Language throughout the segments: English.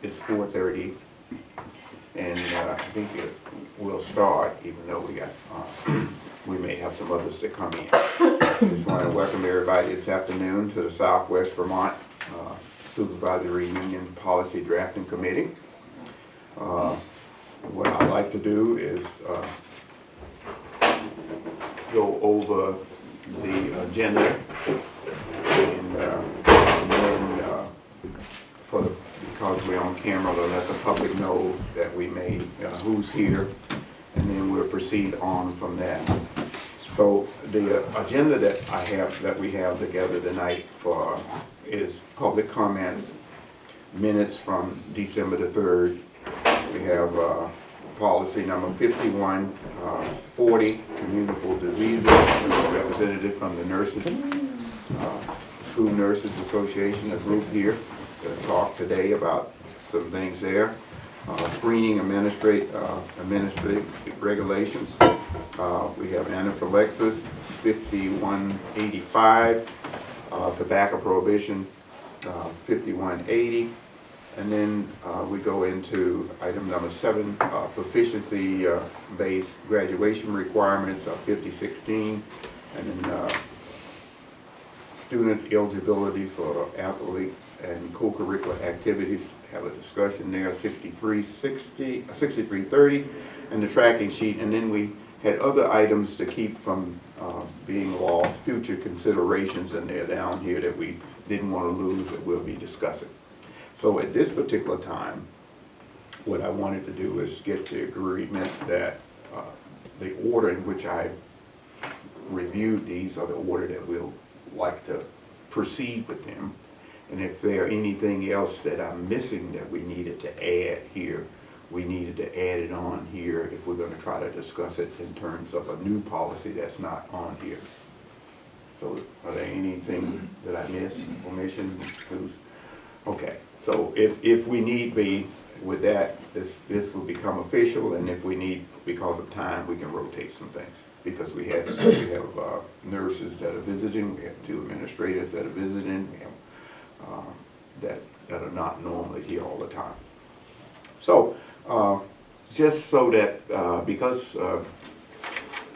it's 4:30, and I think we'll start, even though we got, we may have some others that come in. Just want to welcome everybody this afternoon to the Southwest Vermont Supervisory Union Policy Drafting Committee. What I'd like to do is go over the agenda, and then because we're on camera, to let the public know that we made who's here, and then we'll proceed on from that. So the agenda that we have together tonight for is public comments, minutes from December the 3rd. We have policy number 5140, communicable diseases, representative from the nurses, School Nurses Association, a group here to talk today about some things there. Screening administrative regulations. We have anaphylaxis 5185, tobacco prohibition 5180. And then we go into item number 7, proficiency-based graduation requirements of 5016, and then student eligibility for athletes and co-curricular activities. Have a discussion there, 6330, and the tracking sheet. And then we had other items to keep from being lost, future considerations, and they're down here that we didn't want to lose that we'll be discussing. So at this particular time, what I wanted to do is get the agreement that the order in which I reviewed these are the order that we'll like to proceed with them. And if there anything else that I'm missing that we needed to add here, we needed to add it on here if we're going to try to discuss it in terms of a new policy that's not on here. So are there anything that I missed, omission? Okay, so if we need be with that, this will become official, and if we need, because of time, we can rotate some things. Because we have nurses that are visiting, we have 2 administrators that are visiting, we have that are not normally here all the time. So just so that, because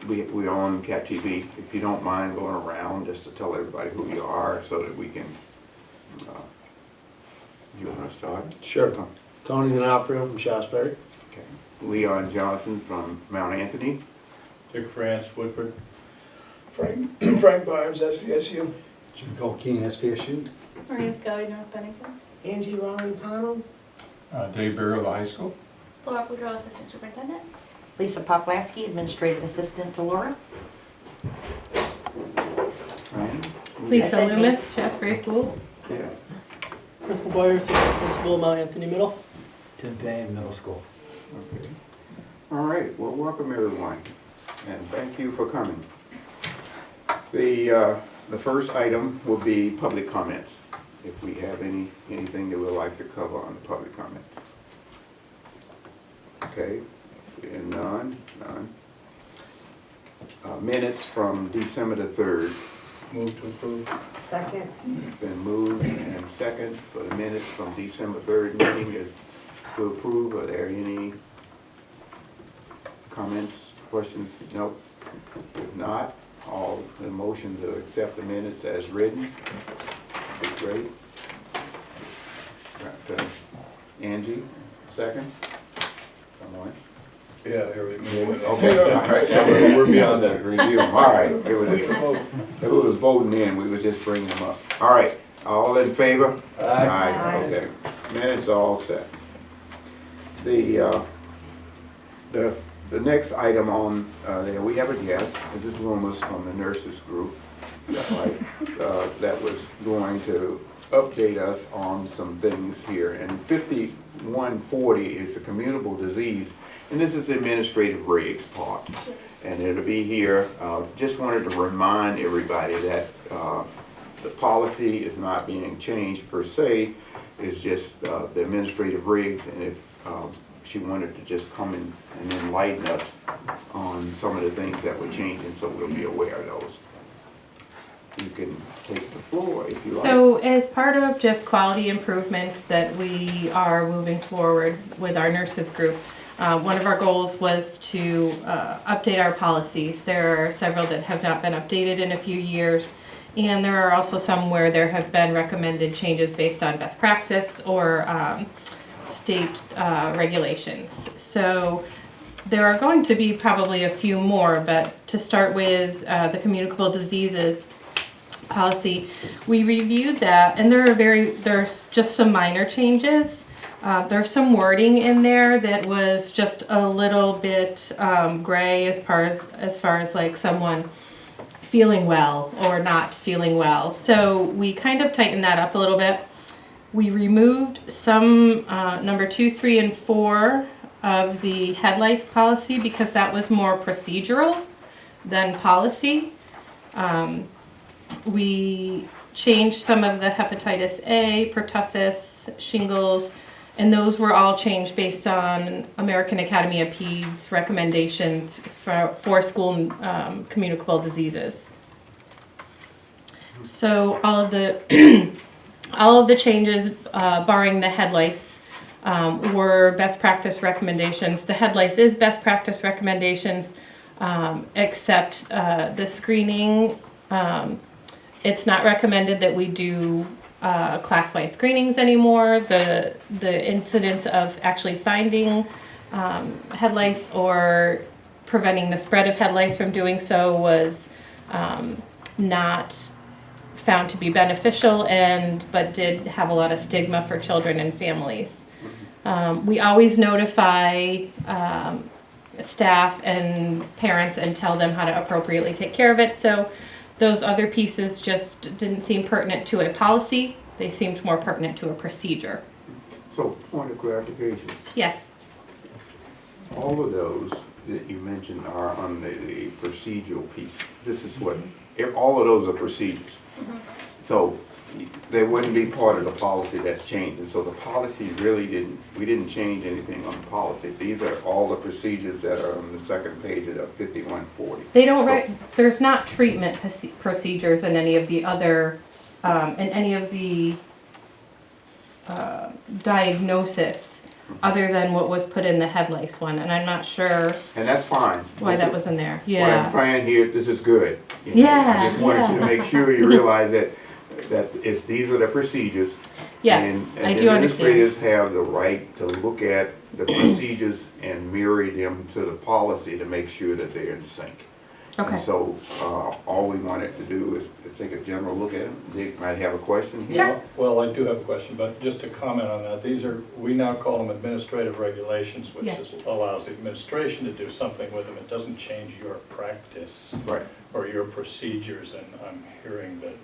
we're on Cat TV, if you don't mind going around just to tell everybody who you are so that we can, you want to start? Sure. Tony D'Onofrio from Shasberry. Okay. Leon Johnson from Mount Anthony. Dick France, Woodford. Frank Barnes, SVSU. Jim Colkeen, SPSU. Maria Scully, North Bennington. Angie Rowling Panel. Dave Barrow, the high school. Laura Boudreau, Assistant Superintendent. Lisa Poplaski, Administrative Assistant to Laura. Ryan? Lisa That's it, me. Loomis, Shasbury School. Yes. Chris McGuire, Assistant Principal, Mount Anthony Middle. Tim Payne, Middle School. Okay. All right, well, welcome everyone, and thank you for coming. The first item will be public comments. If we have anything that we'd like to cover on the public comments. Okay, seeing none. Minutes from December the 3rd. Move to approve. Second. It's been moved and second for the minutes from December 3rd meeting is to approve. Are there any comments, questions? Nope. If not, all the motion to accept the minutes as written would be great. Got, Angie, second. Someone? Yeah, there we go. Okay, all right. So we're beyond that review. All right. It was voting in. We was just bringing them up. All right. All in favor? Aye. Okay. Minutes all set. The next item on there, we have a guest. This is Loomis from the nurses group. Is that right? That was going to update us on some things here. And 5140 is a communicable disease. And this is the administrative regs part. And it'll be here. Just wanted to remind everybody that the policy is not being changed per se. It's just the administrative regs. And if she wanted to just come in and enlighten us on some of the things that were changing, so we'll be aware of those. you can take the floor if you like. So as part of just quality improvement that we are moving forward with our nurses group, one of our goals was to update our policies. There are several that have not been updated in a few years, and there are also some where there have been recommended changes based on best practice or state regulations. So there are going to be probably a few more, but to start with the communicable diseases policy, we reviewed that, and there's just some minor changes. There's some wording in there that was just a little bit gray as far as like someone feeling well or not feeling well. So we kind of tightened that up a little bit. We removed some number 2, 3, and 4 of the head lice policy because that was more procedural than policy. We changed some of the hepatitis A, pertussis, shingles, and those were all changed based on American Academy of Peds recommendations for school communicable diseases. So all of the all of the changes, barring the head lice, were best practice recommendations. The head lice is best practice recommendations, except the screening. It's not recommended that we do class-wide screenings anymore. The incidence of actually finding head lice or preventing the spread of head lice from doing so was not found to be beneficial, but did have a lot of stigma for children and families. We always notify staff and parents and tell them how to appropriately take care of it. So those other pieces just didn't seem pertinent to a policy. They seemed more pertinent to a procedure. So, point of clarification, Yes. all of those that you mentioned are on the procedural piece. This is what, all of those are procedures. So they wouldn't be part of the policy that's changed. And so the policy really we didn't change anything on the policy. These are all the procedures that are on the second page of 5140. They don't So- there's not treatment procedures in any of the other, diagnosis other than what was put in the head lice one. And I'm not sure And that's fine. why that was in there. What I'm Yeah. trying here, this is good. You know, Yeah, I just wanted you to yeah. make sure you realize that these are the procedures. Yes, and I do understand. administrators have the right to look at the procedures and mirror them to the policy to make sure that they're in sync. Okay. And so, all we wanted to do is take a general look at them. Dick might have a question here. Sure. Well, I do have a question, but just to comment on that, we now call them administrative regulations, which Yes. allows the administration to do something with them. It doesn't change your practice Right. or your procedures, and I'm hearing that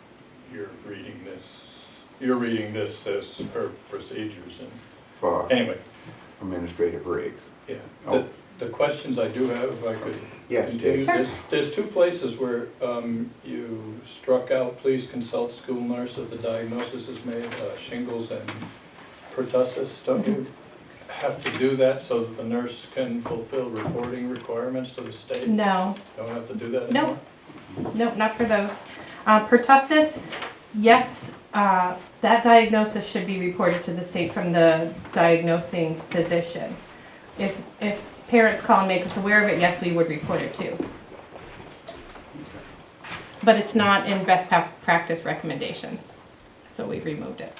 you're reading this as her procedures, and For anyway, administrative regs. yeah. Oh. The questions I do have, if I could Yes, continue. Dick. There's 2 places where you struck out, please consult school nurse if the diagnosis is made, shingles and pertussis. Don't you have to do that so that the nurse can fulfill reporting requirements to the state? No. Don't have to do that No. anymore? Nope, not for those. Pertussis, yes, that diagnosis should be reported to the state from the diagnosing physician. If parents call and make us aware of it, yes, we would report it too. But it's not in best practice recommendations, so we've removed it.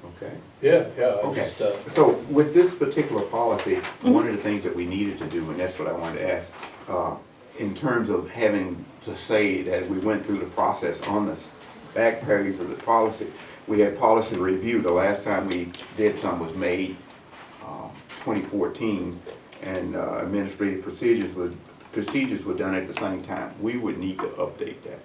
Okay. Yeah, I Okay. just, So with this particular policy, one of the things that we needed to do, and that's what I wanted to ask, in terms of having to say that we went through the process on the back page of the policy, we had policy review. The last time we did some was May 2014, and administrative procedures were done at the same time. We would need to update that.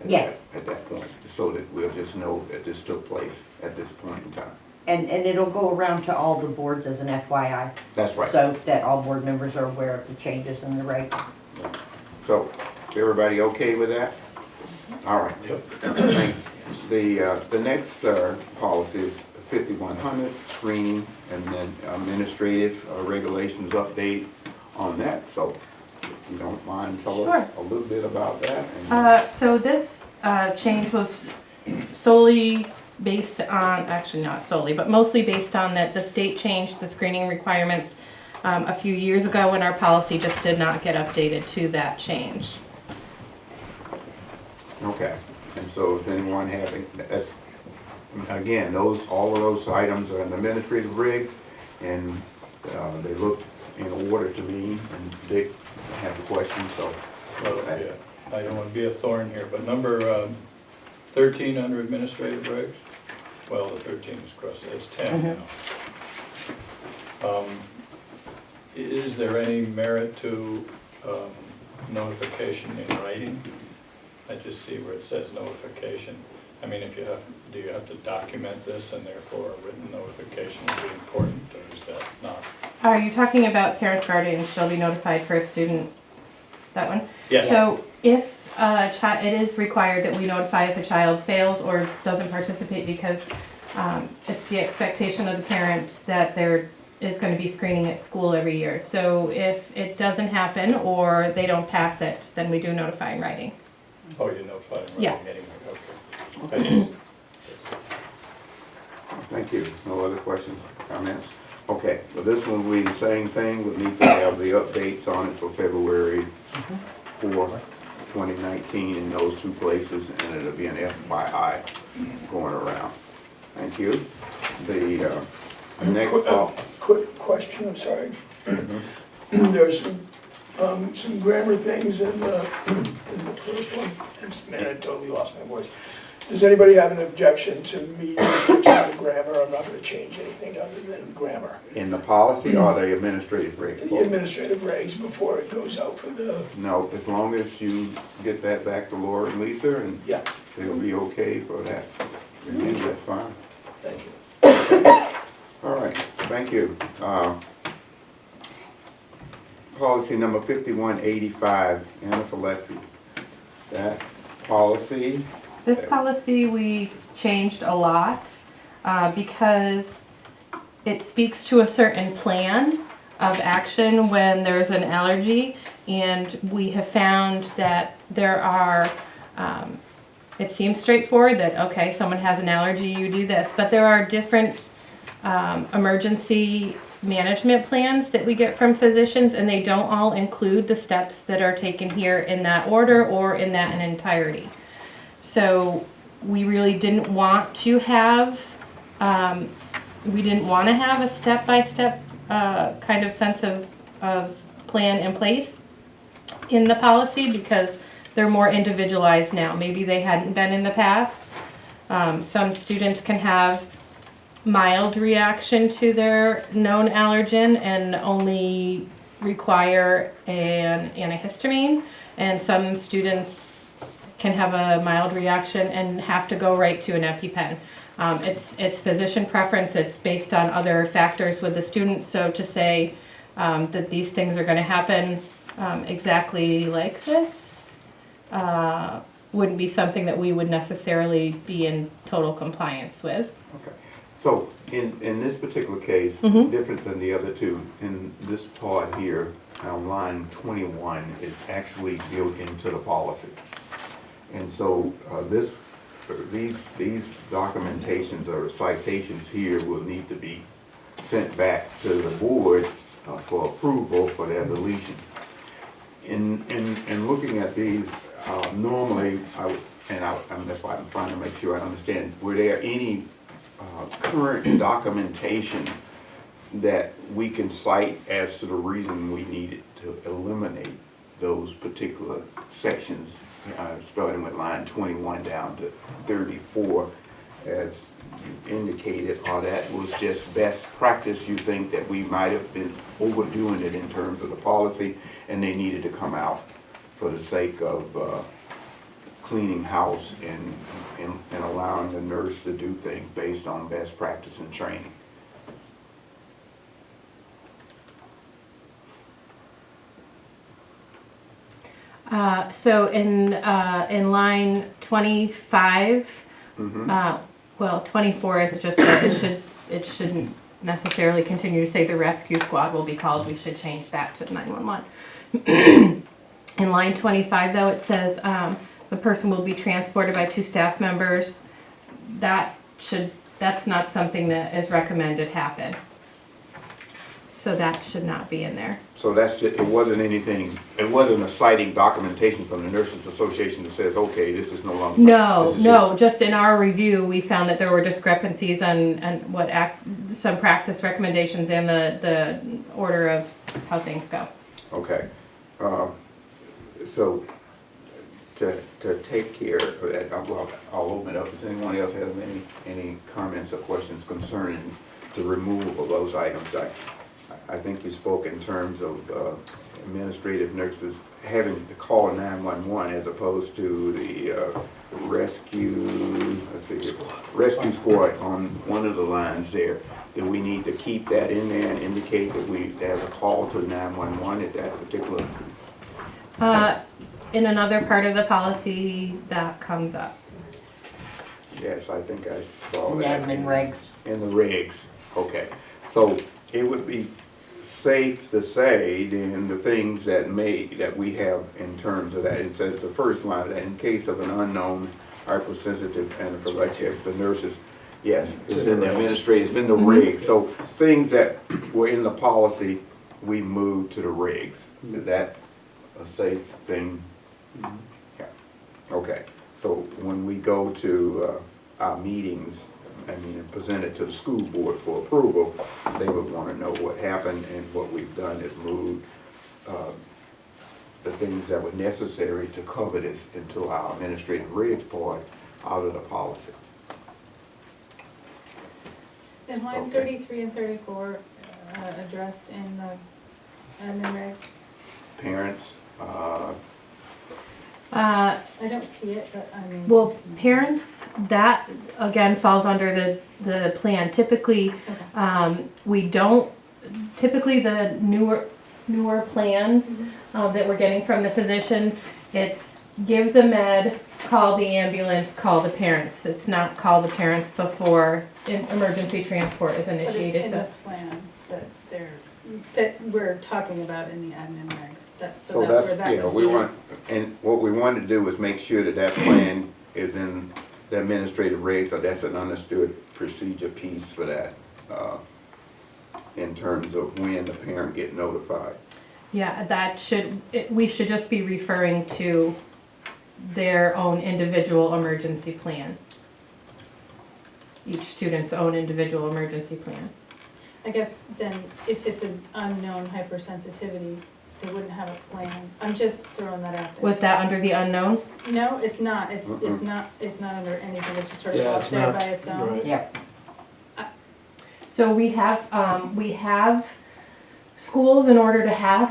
Yes. At that point, so that we'll just know that this took place at this point in time. And it'll go around to all the boards as an FYI. That's right. So that all board members are aware of the changes in the rate. So, everybody okay with that? All right. Yep. Thanks. The next policy is 5100, screening, and then administrative regulations update on that. So, If you don't mind, tell us a little bit about that. So this change was solely based on, actually not solely, but mostly based on that the state changed the screening requirements a few years ago when our policy just did not get updated to that change. Okay, and so is anyone having, again, all of those items are in the administrative regs, and they look in order to me, and Dick had the question, so. Well, yeah, I don't want to be a thorn here, but number 13 under administrative regs, well, the 13 is crossed, it's 10 now. Is there any merit to notification in writing? I just see where it says notification. I mean, do you have to document this and therefore a written notification would be important, or is that not? Are you talking about parents, guardians shall be notified for a student, that one? Yeah. So if it is required that we notify if a child fails or doesn't participate because it's the expectation of the parent that there is going to be screening at school every year. So if it doesn't happen or they don't pass it, then we do notify in writing. Oh, you notify them Yeah. anyway, okay. Thank you. No other questions, comments? Okay, so this one will be the same thing. We'll need to have the updates on it for February 4, 2019 in those two places, and it'll be an FYI going around. Thank you. The next, Quick question, I'm sorry. There's some grammar things in the first one. Man, I totally lost my voice. Does anybody have an objection to me just fixing the grammar? I'm not gonna change anything other than grammar. in the policy or the administrative regs? The administrative regs before it goes out for the, No, as long as you get that back to Laura and Lisa, and yeah, they'll be okay for that. And that's fine. thank you. All right, thank you. Policy number 5185, anaphylaxis. That policy, This policy we changed a lot because it speaks to a certain plan of action when there's an allergy, and we have found that there are, it seems straightforward that, okay, someone has an allergy, you do this, but there are different emergency management plans that we get from physicians, and they don't all include the steps that are taken here in that order or in that in entirety. So we really didn't want to have, a step-by-step kind of sense of plan in place in the policy because they're more individualized now. Maybe they hadn't been in the past. Some students can have mild reaction to their known allergen and only require an antihistamine, and some students can have a mild reaction and have to go right to an EpiPen. It's physician preference, it's based on other factors with the student, so to say that these things are going to happen exactly like this wouldn't be something that we would necessarily be in total compliance with. okay. So in this particular case, different than the other two, in this part here, on line 21, is actually built into the policy. And so these documentations or citations here will need to be sent back to the board for approval for their deletion. In looking at these, normally, if I'm trying to make sure I understand, were there any current documentation that we can cite as to the reason we needed to eliminate those particular sections, starting with line 21 down to 34, as you indicated, or that was just best practice, you think that we might have been overdoing it in terms of the policy and they needed to come out for the sake of cleaning house and allowing the nurse to do things based on best practice and training? So in line 25, well, 24 is just it shouldn't necessarily continue to say the rescue squad will be called. We should change that to 911. In line 25, though, it says the person will be transported by 2 staff members. That's not something that is recommended happen. So that should not be in there. So that's just, it wasn't anything, it wasn't a citing documentation from the Nurses Association that says, okay, this is no longer. No, this is no, just in our review, we found that there were discrepancies on some practice recommendations and the order of how things go. Okay, so to take care of that, I'll open it up. Does anyone else have any comments or questions concerning the removal of those items? I think you spoke in terms of administrative nurses having to call 911 as opposed to the rescue squad on one of the lines there. Do we need to keep that in there and indicate that there's a call to 911 at that particular? In another part of the policy, that comes up. Yes, I think I saw In that. admin regs. In the regs, okay. So it would be safe to say then the things that we have in terms of that, it says the first line, that in case of an unknown hypersensitive anaphylaxis, the nurses, yes, it's in the administrative, it's in the regs. So things that were in the policy, we moved to the regs. Is that a safe thing? Yeah, okay. So when we go to our meetings, and present it to the school board for approval, they would want to know what happened, and what we've done is moved the things that were necessary to cover this into our administrative regs part out of the policy. Is line Okay. 33 and 34 addressed in the admin reg? Parents, I don't see it, but I mean. Well, parents, that again falls under the plan. Typically, Okay. we don't, typically the newer plans that we're getting from the physicians, it's give the med, call the ambulance, call the parents. It's not call the parents before emergency transport is But it's initiated. in So the plan that we're talking about in the admin regs. so that's that's, where that yeah, would we be. want, and what we wanted to do was make sure that that plan is in the administrative regs, so that's an understood procedure piece for that, in terms of when the parent get notified. yeah, we should just be referring to their own individual emergency plan. Each student's own individual emergency plan. I guess then if it's an unknown hypersensitivity, they wouldn't have a plan. I'm just throwing that out there. Was that under the unknown? No, it's not. It's Mm-mm. not under anything. It's just sort of Yeah, out it's there not, by its own. right. Yep. So we have schools in order to have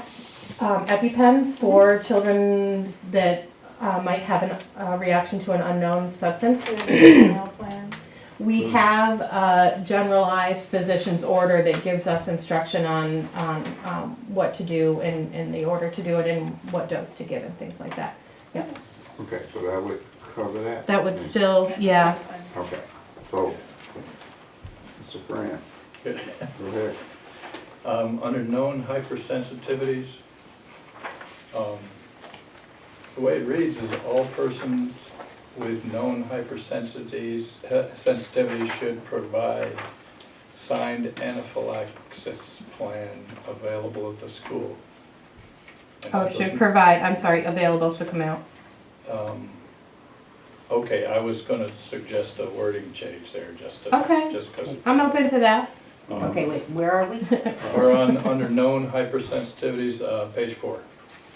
EpiPens for children that might have a reaction to an unknown substance. There's no plan. We have a generalized physician's order that gives us instruction on what to do and the order to do it and what dose to give and things like that. Yep. Okay, so that would cover that? That would still, yeah. That's fine. Okay, so, Mr. France, go ahead. Under known hypersensitivities, the way it reads is all persons with known hypersensitivities should provide signed anaphylaxis plan available at the school. And Oh, that should doesn't- provide, I'm sorry, available to come out. Okay, I was gonna suggest a wording change there, just to, Okay. just because. I'm open to that. Okay, wait, where are we? We're on, under known hypersensitivities, page 4,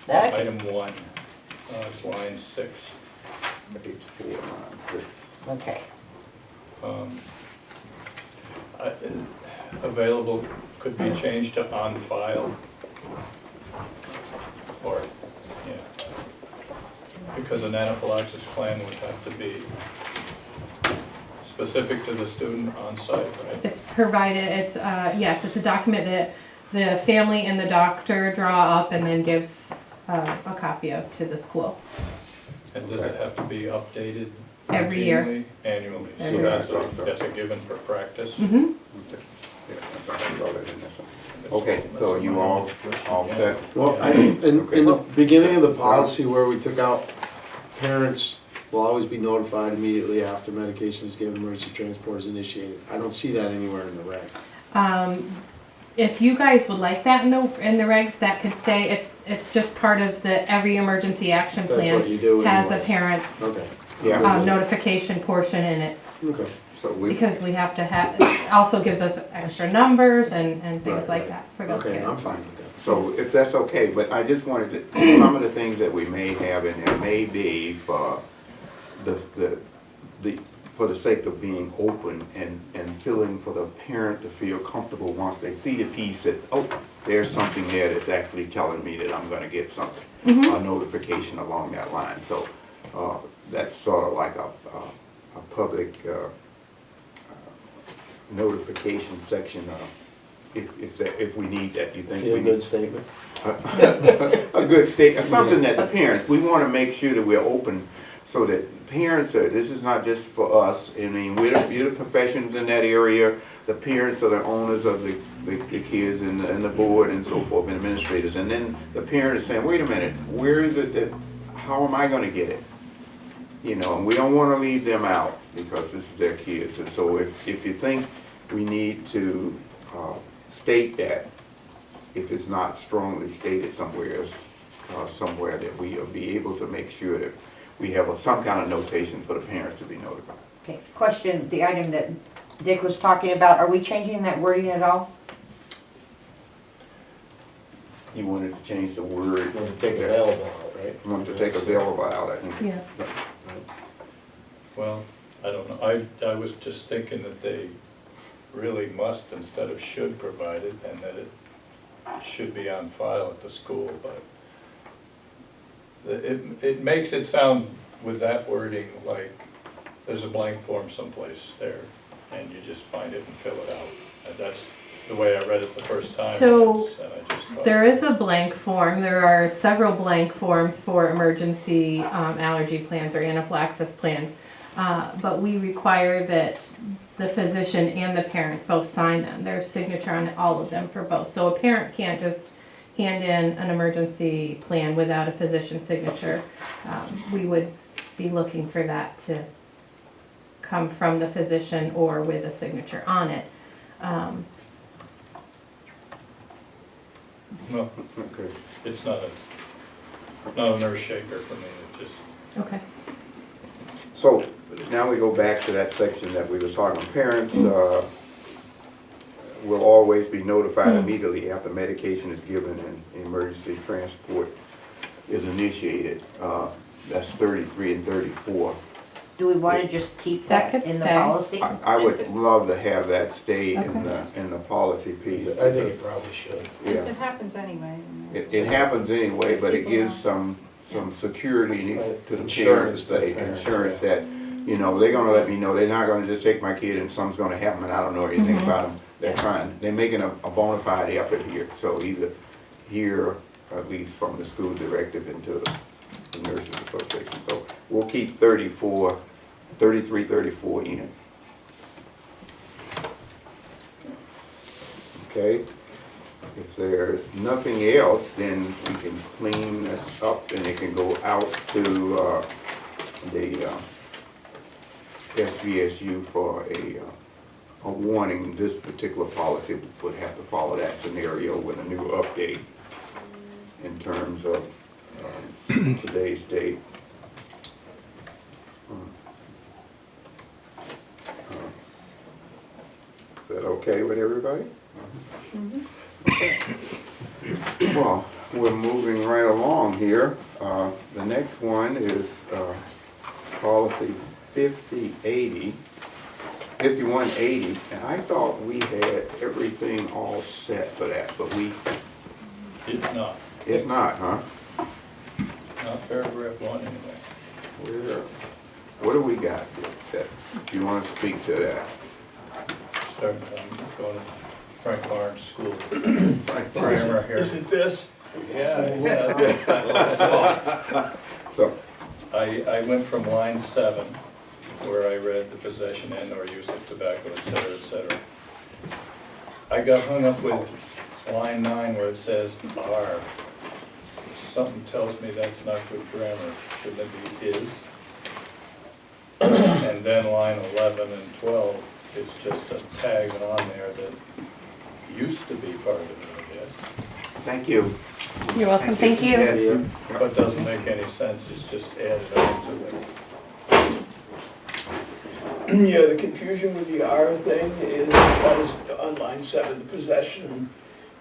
That, item 1. It's line 6. Page 4, line 6. okay. Available could be changed to on file. Or, yeah. Because an anaphylaxis plan would have to be specific to the student on site, right? It's provided, it's, yes, it's a document that the family and the doctor draw up and then give a copy of to the school. And does it have to be updated? Every year. routinely? Annually, so Every year. that's a given for practice. Mm-hmm. Okay. Yeah, I saw that in there. It's Okay, so you all set? Well, in the beginning of the policy where we took out parents will always be notified immediately after medication is given, emergency transport is initiated. I don't see that anywhere in the regs. If you guys would like that in the regs, that could stay. It's just part of every emergency action That's plan what you do has a anyways. parent's Okay. Yeah. notification portion in it. Okay. So we, Because we have to have, it also gives us extra numbers and things Right, like right. that for those Okay, I'm kids. fine with that. so if that's okay, but I just wanted to, see some of the things that we may have in there may be for for the sake of being open and feeling for the parent to feel comfortable once they see the piece that, oh, there's something there that's actually telling me that I'm gonna get something, a notification along that line. So, that's sort of like a public, notification section, if we need that, you think? Feel we good need statement. a good statement, something that the parents, we want to make sure that we're open so that parents are, this is not just for us, I mean, we're the professions in that area, the parents are the owners of the kids and the board and so forth, and administrators, and then the parent is saying, wait a minute, where is it that, how am I going to get it? You know, and we don't want to leave them out because this is their kids, and so if you think we need to state that, if it's not strongly stated somewhere else, somewhere, that we will be able to make sure that we have some kind of notation for the parents to be notified. Okay, question, the item that Dick was talking about, are we changing that wording at all? You wanted to change the word. Want to take available out, right? You wanted to take available out, I think. Yeah. Well, I don't know, I was just thinking that they really must instead of should provide it, and that it should be on file at the school, but it makes it sound with that wording like there's a blank form someplace there, and you just find it and fill it out. And that's the way I read it the first time. So, and I just thought, There is a blank form. There are several blank forms for emergency allergy plans or anaphylaxis plans. But we require that the physician and the parent both sign them. There's signature on all of them for both. So a parent can't just hand in an emergency plan without a physician's signature. We would be looking for that to come from the physician or with a signature on it. well, Okay. it's not a nerve shaker for me, it just, Okay. So now we go back to that section that we were talking. Parents will always be notified immediately after medication is given and emergency transport is initiated. That's 33 and 34. Do we want to just keep That that could in the stay. policy? I would love to have that stay Okay. in the policy piece. I think it probably should. Yeah, It happens anyway. it happens anyway, but it gives some security to the Insurance parents, to the that parents, insurance yeah. that, you know, they're gonna let me know, they're not gonna just take my kid and something's gonna happen and I don't know anything about them. They're trying, they're making a bona fide effort here, so either here, at least from the school directive into the nurses association. So we'll keep 33, 34 in. Okay? If there's nothing else, then we can clean this up and it can go out to the SVSU for a warning. This particular policy would have to follow that scenario with a new update in terms of today's date. Is that okay with everybody? Well, we're moving right along here. The next one is policy 5180, and I thought we had everything all set for that, but it's not, it's not, huh? not paragraph 1 anyway. What do we got that, do you want to speak to that? Starting, going to Frank Lawrence School. Right. Is it this? Yeah, that's all. So, I went from line 7, where I read the possession and or use of tobacco, et cetera, et cetera. I got hung up with line 9 where it says are, something tells me that's not good grammar. Shouldn't it be is? And then line 11 and 12, it's just a tag on there that used to be part of it, I guess. Thank you. You're welcome, thank you. Yes. But doesn't make any sense, it's just added on to it. Yeah, the confusion with the R thing is because on line 7, the possession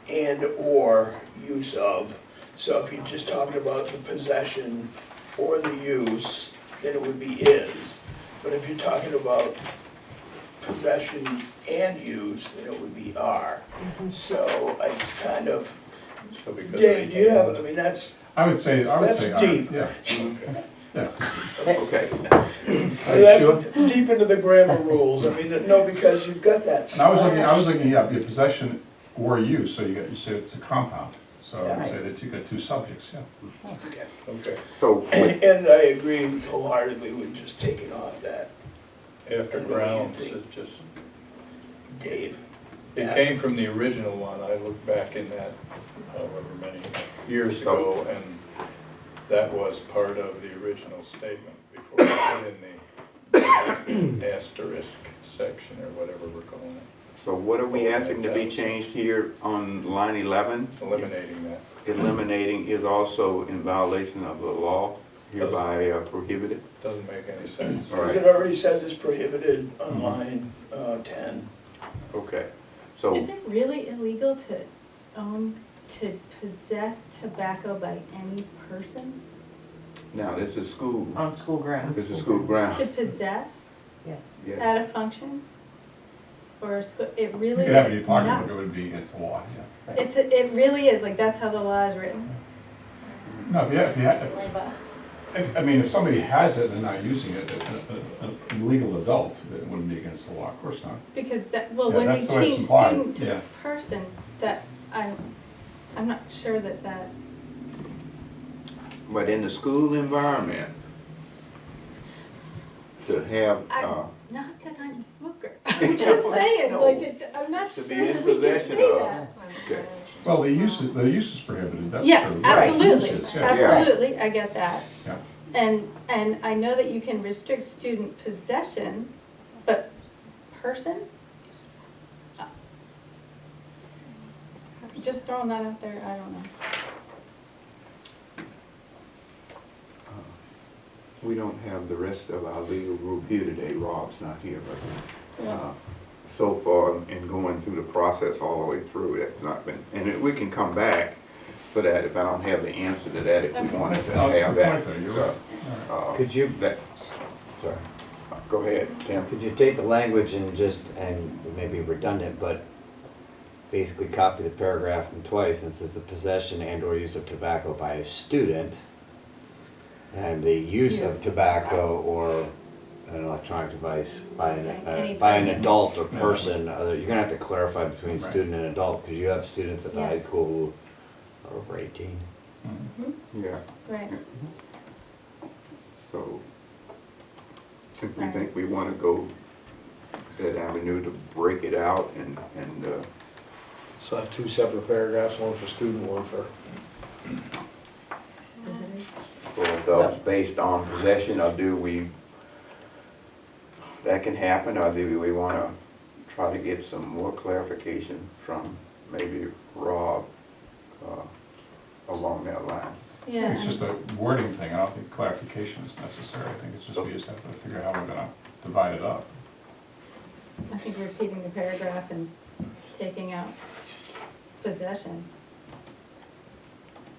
and or use of. So if you're just talking about the possession or the use, then it would be is. But if you're talking about possession and use, then it would be are. So I just kind of, So because Dave, we do you have, I named- mean, that's That's deep. Yeah, yeah. Okay. That's deep into the grammar rules. I mean, no, because you've got that And I was slash. looking, yeah, your possession or use, so you say it's a compound. So I would Yeah. say that you got two subjects, yeah. Okay. Okay, So, And I agree wholeheartedly with just taking off that, after grounds, it just, Dave. it came from the original one, I looked back in that, however many years ago, and that was part of the original statement before we put in the asterisk section, or whatever we're calling it, so what are we asking to be changed here on line 11? eliminating that. Eliminating is also in violation of the law, hereby prohibited. Doesn't make any sense. All Because right, it already says it's prohibited on line 10. okay. So, Is it really illegal to possess tobacco by any person? now this is school, On school grounds. this is school ground, To possess Yes. yes. at a function? Or it really You could have it in is your pocket, not. but it would be against the law, yeah. It really is, like, that's how the law is written. No, I mean, if somebody has it and they're not using it, a legal adult, it wouldn't be against the law, of course not. Because that, well, Yeah, when we that's the way it's change implied, student to yeah. person, that, I'm not sure that, But in the school environment, to have, not that I'm a smoker. I'm just saying, No. like, I'm not To sure be that in we can possession say of. that. okay, Well, the use is prohibited, that's true. Yes, absolutely, Use is, yeah. absolutely, I get that. Yeah. And I know that you can restrict student possession, but person? Just throwing that out there, I don't know. we don't have the rest of our legal group here today, Rob's not here, but, Yeah. so far in going through the process all the way through, that's not been, and we can come back for that if I don't have the answer to that, if we Okay. wanted to No, it's a have good that. point, though. You're right. Could you, That, sorry, go ahead, Tim. could you take the language and just, and it may be redundant, but basically copy the paragraph in twice, and it says the possession and or use of tobacco by a student, and the use of Yes. tobacco or an electronic device by Any by an person. adult or person, you're gonna have to clarify between Right. student and adult, because you have students at the Yeah. high school who are over 18. Mhm. Yeah, Right, so, if we Right. think we wanna go that avenue to break it out and, So I have two separate paragraphs, one for student, one for, for adults based on possession, or do we, that can happen, or do we wanna try to get some more clarification from maybe Rob, along that line? I yeah. think it's just a wording thing, I don't think clarification is necessary, I think it's just we just have to figure out how we're gonna divide it up. I think repeating the paragraph and taking out possession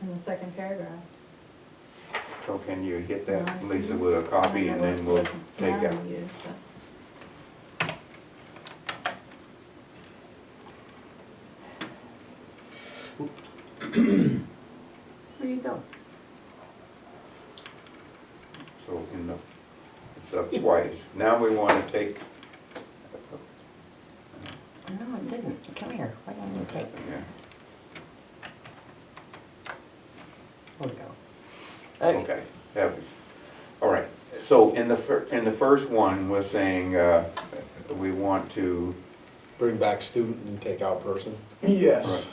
in the second paragraph. So can you hit that, Lisa, with a copy, and then we'll take out? Non-use, but- Where you go? So in the, it's up twice. Now we wanna take, No, it didn't. Come here. Why don't you take it? yeah, There we go. okay, all right. So in the first one, we're saying, we want to, bring back student and take out person. Yes. Right.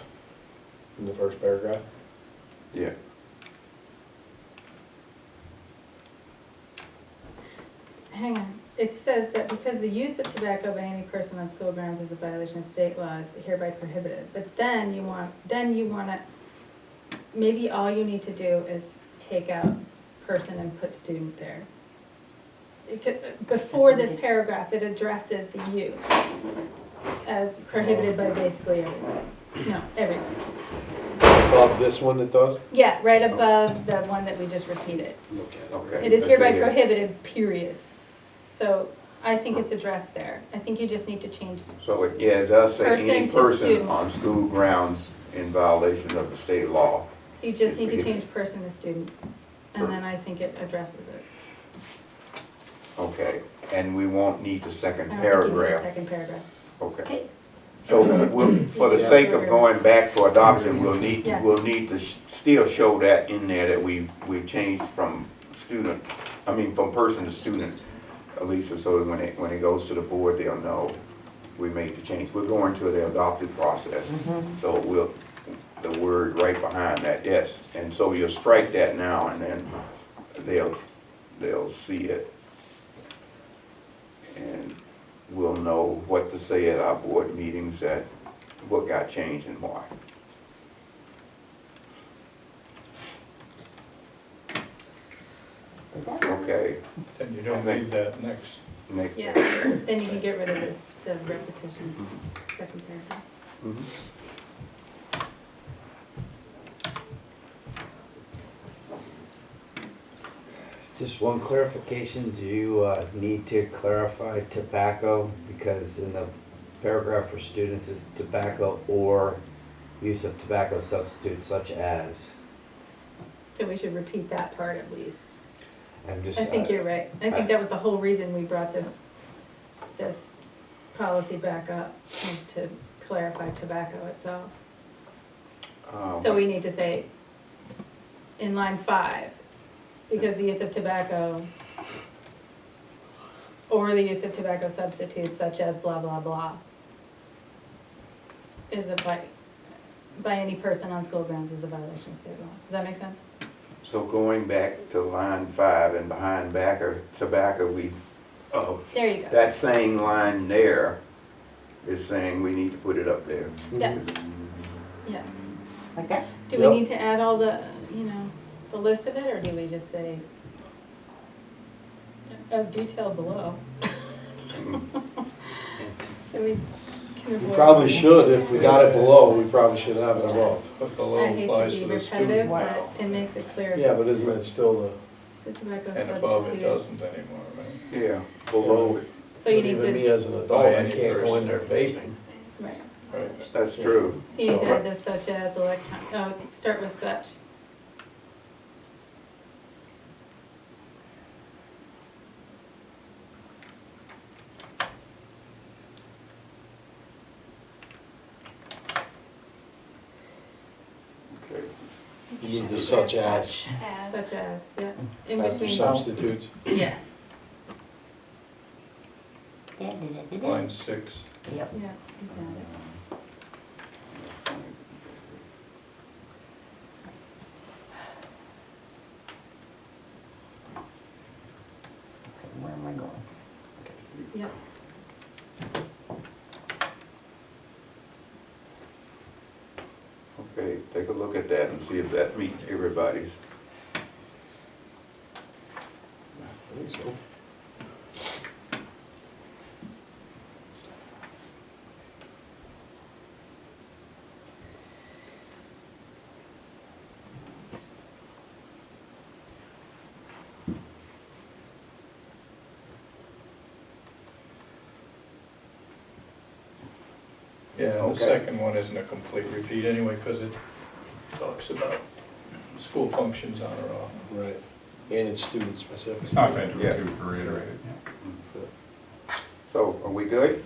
in the first paragraph. Yeah. Hang on, it says that because the use of tobacco by any person on school grounds is a violation of state laws hereby prohibited, but then you wanna, maybe all you need to do is take out person and put student there. It could, before this paragraph, it addresses the use as prohibited by basically everybody. No, everybody. Above this one it does? Yeah, right above the one that we just repeated. Okay. It is That's hereby yeah. prohibited, period. So I think it's addressed there. I think you just need to change, So, yeah, it does say Person any to person student. on school grounds in violation of the state law. you just need to change person to student. And then I think it addresses it. Okay, and we won't need the second I don't think you need a paragraph. second paragraph. Okay. So we'll, for the sake of going back for adoption, we'll need to still show that in there that we changed from student, from person to student, Lisa, so when it goes to the board, they'll know we made the change. We're going to the adopted process. So the word right behind that, yes. And so you'll strike that now and then they'll see it. And we'll know what to say at our board meetings, that what got changed and why. Okay, Then you don't need that next. next. Yeah, then you can get rid of the repetitions, second paragraph. Mhm. Just one clarification, do you need to clarify tobacco? Because in the paragraph for students is tobacco or use of tobacco substitutes such as. So we should repeat that part at least. I'm just. I think you're right. I think that was the whole reason we brought this policy back up, was to clarify tobacco itself. So we need to say, in line 5, because the use of tobacco or the use of tobacco substitutes such as blah, blah, blah is by any person on school grounds is a violation of state law. Does that make sense? So going back to line 5 and behind tobacco, There you go. that same line there is saying we need to put it up there. Yeah. Yeah. Okay. Do we need to add all the, the list of it, or do we just say, as detailed below? So we can We avoid. probably should, if we got it below, we probably should have it above. But I below hate applies to to be the student repetitive, now. but it makes it clear. Yeah, but isn't it still So tobacco And above it substitutes. doesn't anymore, right? Yeah, below it. So you but need even me to, as an adult, I can't go in there vaping. right, Right. That's true. so you need to So, add this such as start with such. okay. You need the such as Such as, yeah, in after between. substitutes. Yeah, Line 6. Yep. yeah, you got it. Where am I going? Yep. Okay, take a look at that and see if that meets everybody's. I think so. Yeah, and the Okay. second one isn't a complete repeat anyway, because it talks about school functions on or off. Right, and it's student specific. It's not bad Yeah. to reiterate it, yeah. So, are we good?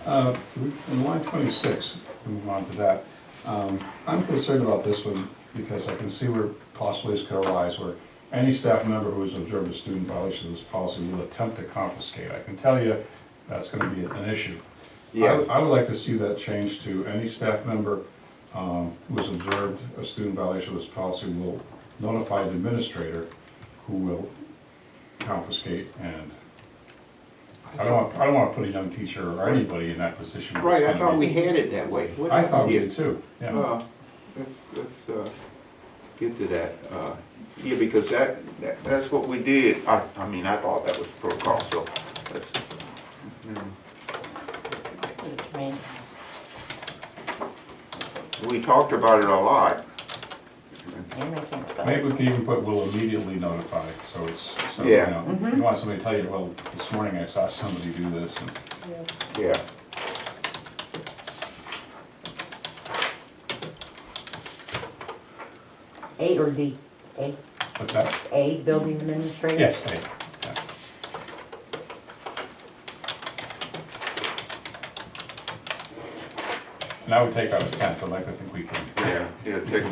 In line 26, we move on to that. I'm concerned about this one because I can see where possibilities could arise where any staff member who has observed a student violation of this policy will attempt to confiscate. I can tell you that's going to be an issue. Yes. I would like to see that change to any staff member who has observed a student violation of this policy will notify the administrator, who will confiscate and, I don't want to put a young teacher or anybody in that position. Right, I thought we had it that way. What I thought we yeah. did too, yeah. Let's get to that. Yeah, because that's what we did. I mean, I thought that was protocol, so that's, we talked about it a lot. And I can't spell Maybe it. we can even put will immediately notify, so it's, so, you Yeah. know, you don't want somebody to tell you, well, this morning I saw somebody do this, and Yeah. A or D? A, what's that? A, building administrator? Yes, hey, yeah. Now we take out attempt, I'd like to think we can. Yeah,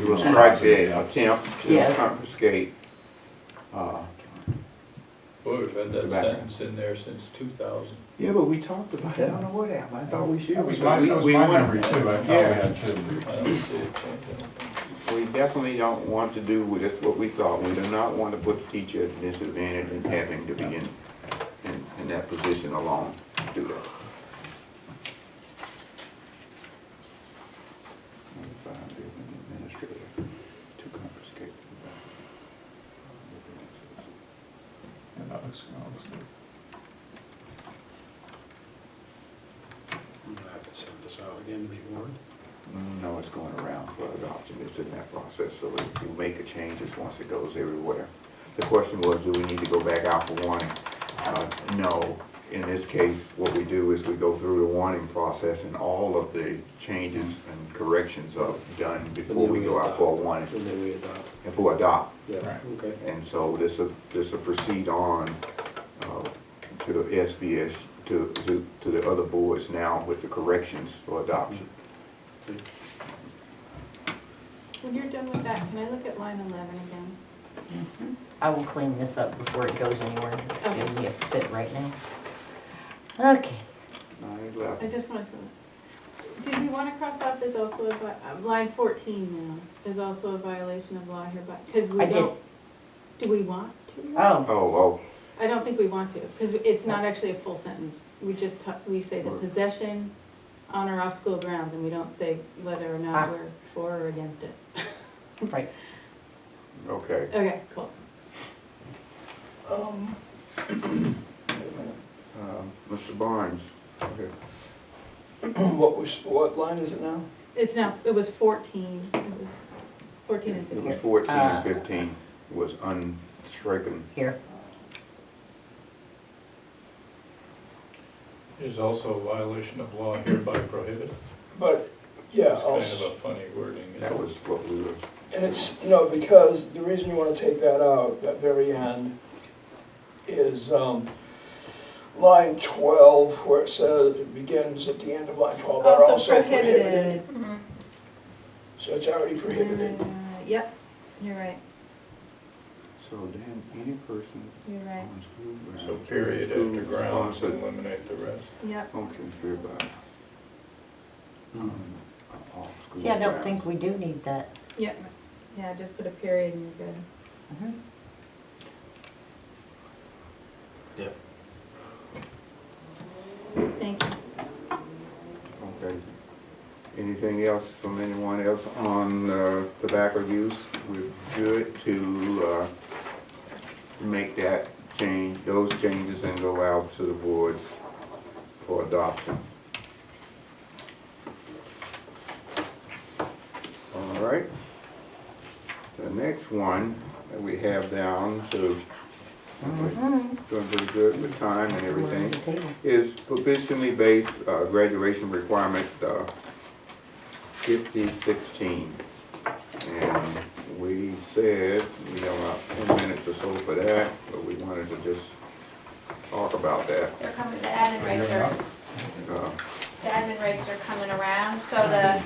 we'll strike the attempt to Yeah. confiscate. Boy, we've had that Tobacco. sentence in there since 2000. Yeah, but we talked about it. I don't know what happened. I thought we should. That was my went- memory too, I thought we Yeah. had two. I don't see it changing. We definitely don't want to do with this what we thought. We do not want to put the teacher at a disadvantage in having to be in that position alone to do that. Notify building administrator to confiscate. Yeah, that looks good. I'm gonna have to send this out again to be warned. No, it's going around for adoption. It's in that process, so if you make a changes once it goes everywhere. The question was, do we need to go back out for warning? No. In this case, what we do is we go through the warning process and all of the changes and corrections are done before we go out for a warning And then we adopt. and for adopt. Yeah, Right. okay. And so this will proceed on to the SBS, to the other boards now with the corrections for adoption. When you're done with that, can I look at line 11 again? I will clean this up before it goes anywhere. It's Okay. giving me a fit right now. Okay. 9/11. I just wanted to, did we want to cross off as also line 14 now, is also a violation of law here, but, because we I did. don't, do we want to? Oh, Oh, I don't think we want to, because it's not actually a full sentence. We just, we say the possession on or off school grounds, and we don't say whether or not Ah. we're for or against it. right. okay. Okay, cool. Mr. Barnes, okay. What line is it now? It's now, it was 14, it was 14 and It 15. was 14 and 15 was unstricken. Here. It is also a violation of law hereby prohibited. But, yeah, It's kind of also, a funny wording. That was what we were, and it's, no, because the reason you wanna take that out, that very end, is, line 12, where it says, it begins at the end of line 12, are also prohibited. So it's already prohibited. Yep, you're right, so then any person you're right, on school grounds. So period school after grounds and sponsored eliminate the rest. yep. functions hereby. Off school See, I don't grounds. think we do need that. Yep, yeah, just put a period and you're good. Mhm. Yep. Thank you. Okay. Anything else from anyone else on tobacco use? We're good to make that change, those changes and go out to the boards for adoption. All right. The next one that we have down to, doing pretty good with time and everything, is provisionally based graduation requirement 5016. And we said we have about 10 minutes or so for that, but we wanted to just talk about that. They're coming, the admin rates are, Uh, the admin rates are coming around, so the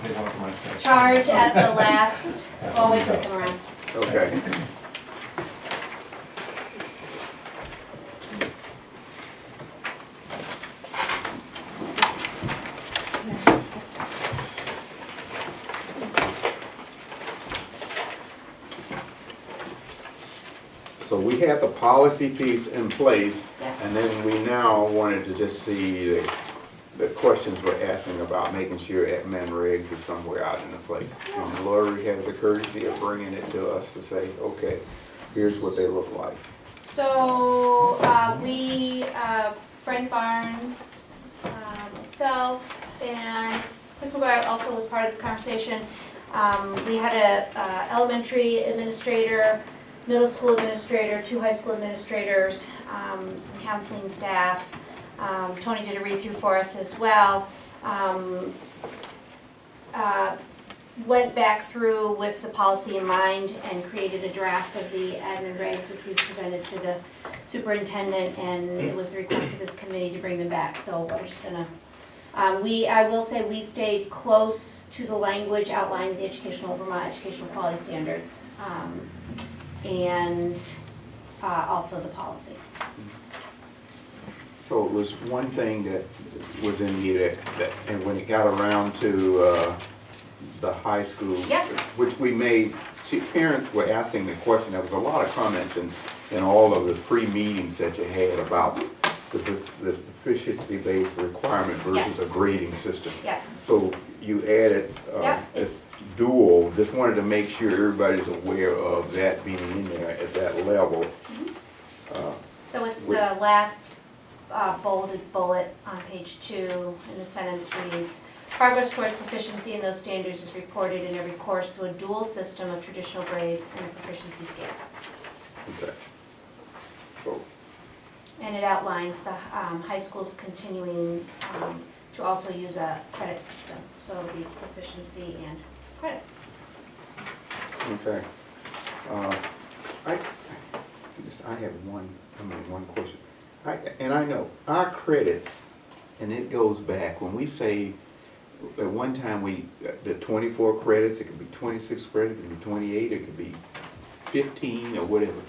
charge at the last, oh, wait till they come around. Okay. So we had the policy piece in place, Yeah. and then we now wanted to just see the questions we're asking about making sure admin regs is somewhere out in the place. And Lori has the courtesy of bringing it to us to say, okay, here's what they look like. So, Frank Barnes, myself, and Principal Guy also was part of this conversation. We had a elementary administrator, middle school administrator, 2 high school administrators, some counseling staff. Tony did a read-through for us as well. Went back through with the policy in mind and created a draft of the admin regs, which we presented to the superintendent, and it was the request of this committee to bring them back, so we're just gonna, I will say we stayed close to the language outlined in the Vermont Educational Quality Standards, and also the policy. So it was one thing that was in here that and when it got around to the high school, Yep. which we made, parents were asking the question, there was a lot of comments in all of the pre-meetings that you had about the proficiency-based requirement versus Yes. a grading system. Yes. So you added Yep, this dual, just wanted to make sure everybody's aware of that being in there at that level. So it's the last bolded bullet on page 2, and the sentence reads, progress toward proficiency in those standards is reported in every course through a dual system of traditional grades and a proficiency scale. Okay. So, And it outlines the high schools continuing to also use a credit system, so it'll be proficiency and credit. okay. I have one question. I know our credits, and it goes back, when we say, at one time the 24 credits, it could be 26 credits, it could be 28, it could be 15 or whatever.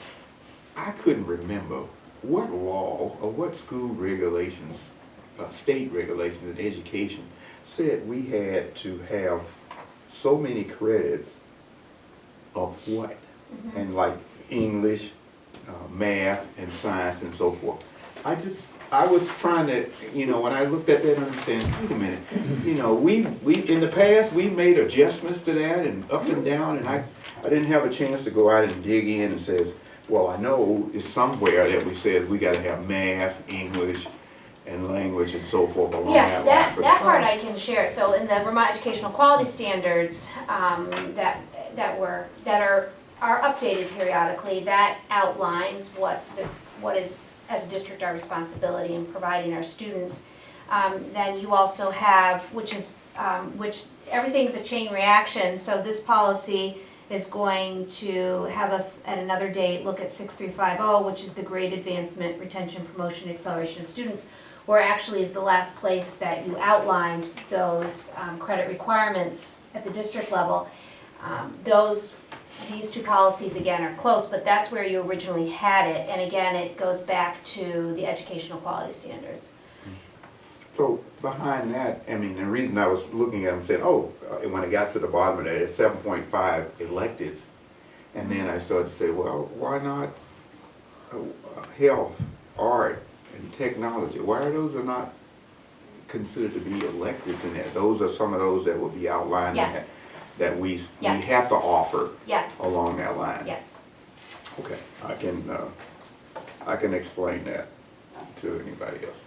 I couldn't remember what law or what school regulations, state regulations in education said we had to have so many credits of what? And like English, math, and science, and so forth. I was trying to, when I looked at that, I'm saying, wait a minute, we in the past, we made adjustments to that and up and down, and I didn't have a chance to go out and dig in and says, well, I know it's somewhere that we said we gotta have math, English, and language and so forth along Yeah, that line. that part I can share. So in the Vermont Educational Quality Standards that are updated periodically, that outlines what is, as a district, our responsibility in providing our students. Then you also have, which everything's a chain reaction, so this policy is going to have us at another date look at 6350, which is the grade advancement, retention, promotion, acceleration of students, where actually is the last place that you outlined those credit requirements at the district level. These 2 policies, again, are close, but that's where you originally had it. And again, it goes back to the educational quality standards. So behind that, the reason I was looking at them saying, when it got to the bottom of that, it's 7.5 electives. And then I started to say, well, why not health, art, and technology? Why are those not considered to be electives in there? Those are some of those that will be outlined in Yes. that we Yes. have to offer Yes, along that line. yes. Okay, I can explain that to anybody else.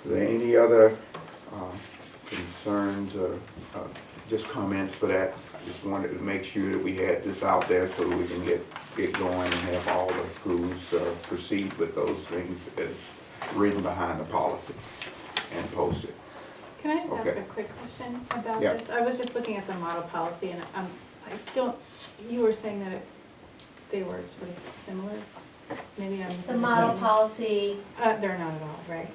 Are there any other concerns or just comments for that? I just wanted to make sure that we had this out there so we can get going and have all the schools proceed with those things as written behind the policy and posted. Can I just ask Okay. a quick question about Yeah. this? I was just looking at the model policy and you were saying that they were sort of similar? Maybe I'm The model policy, they're not at all, right?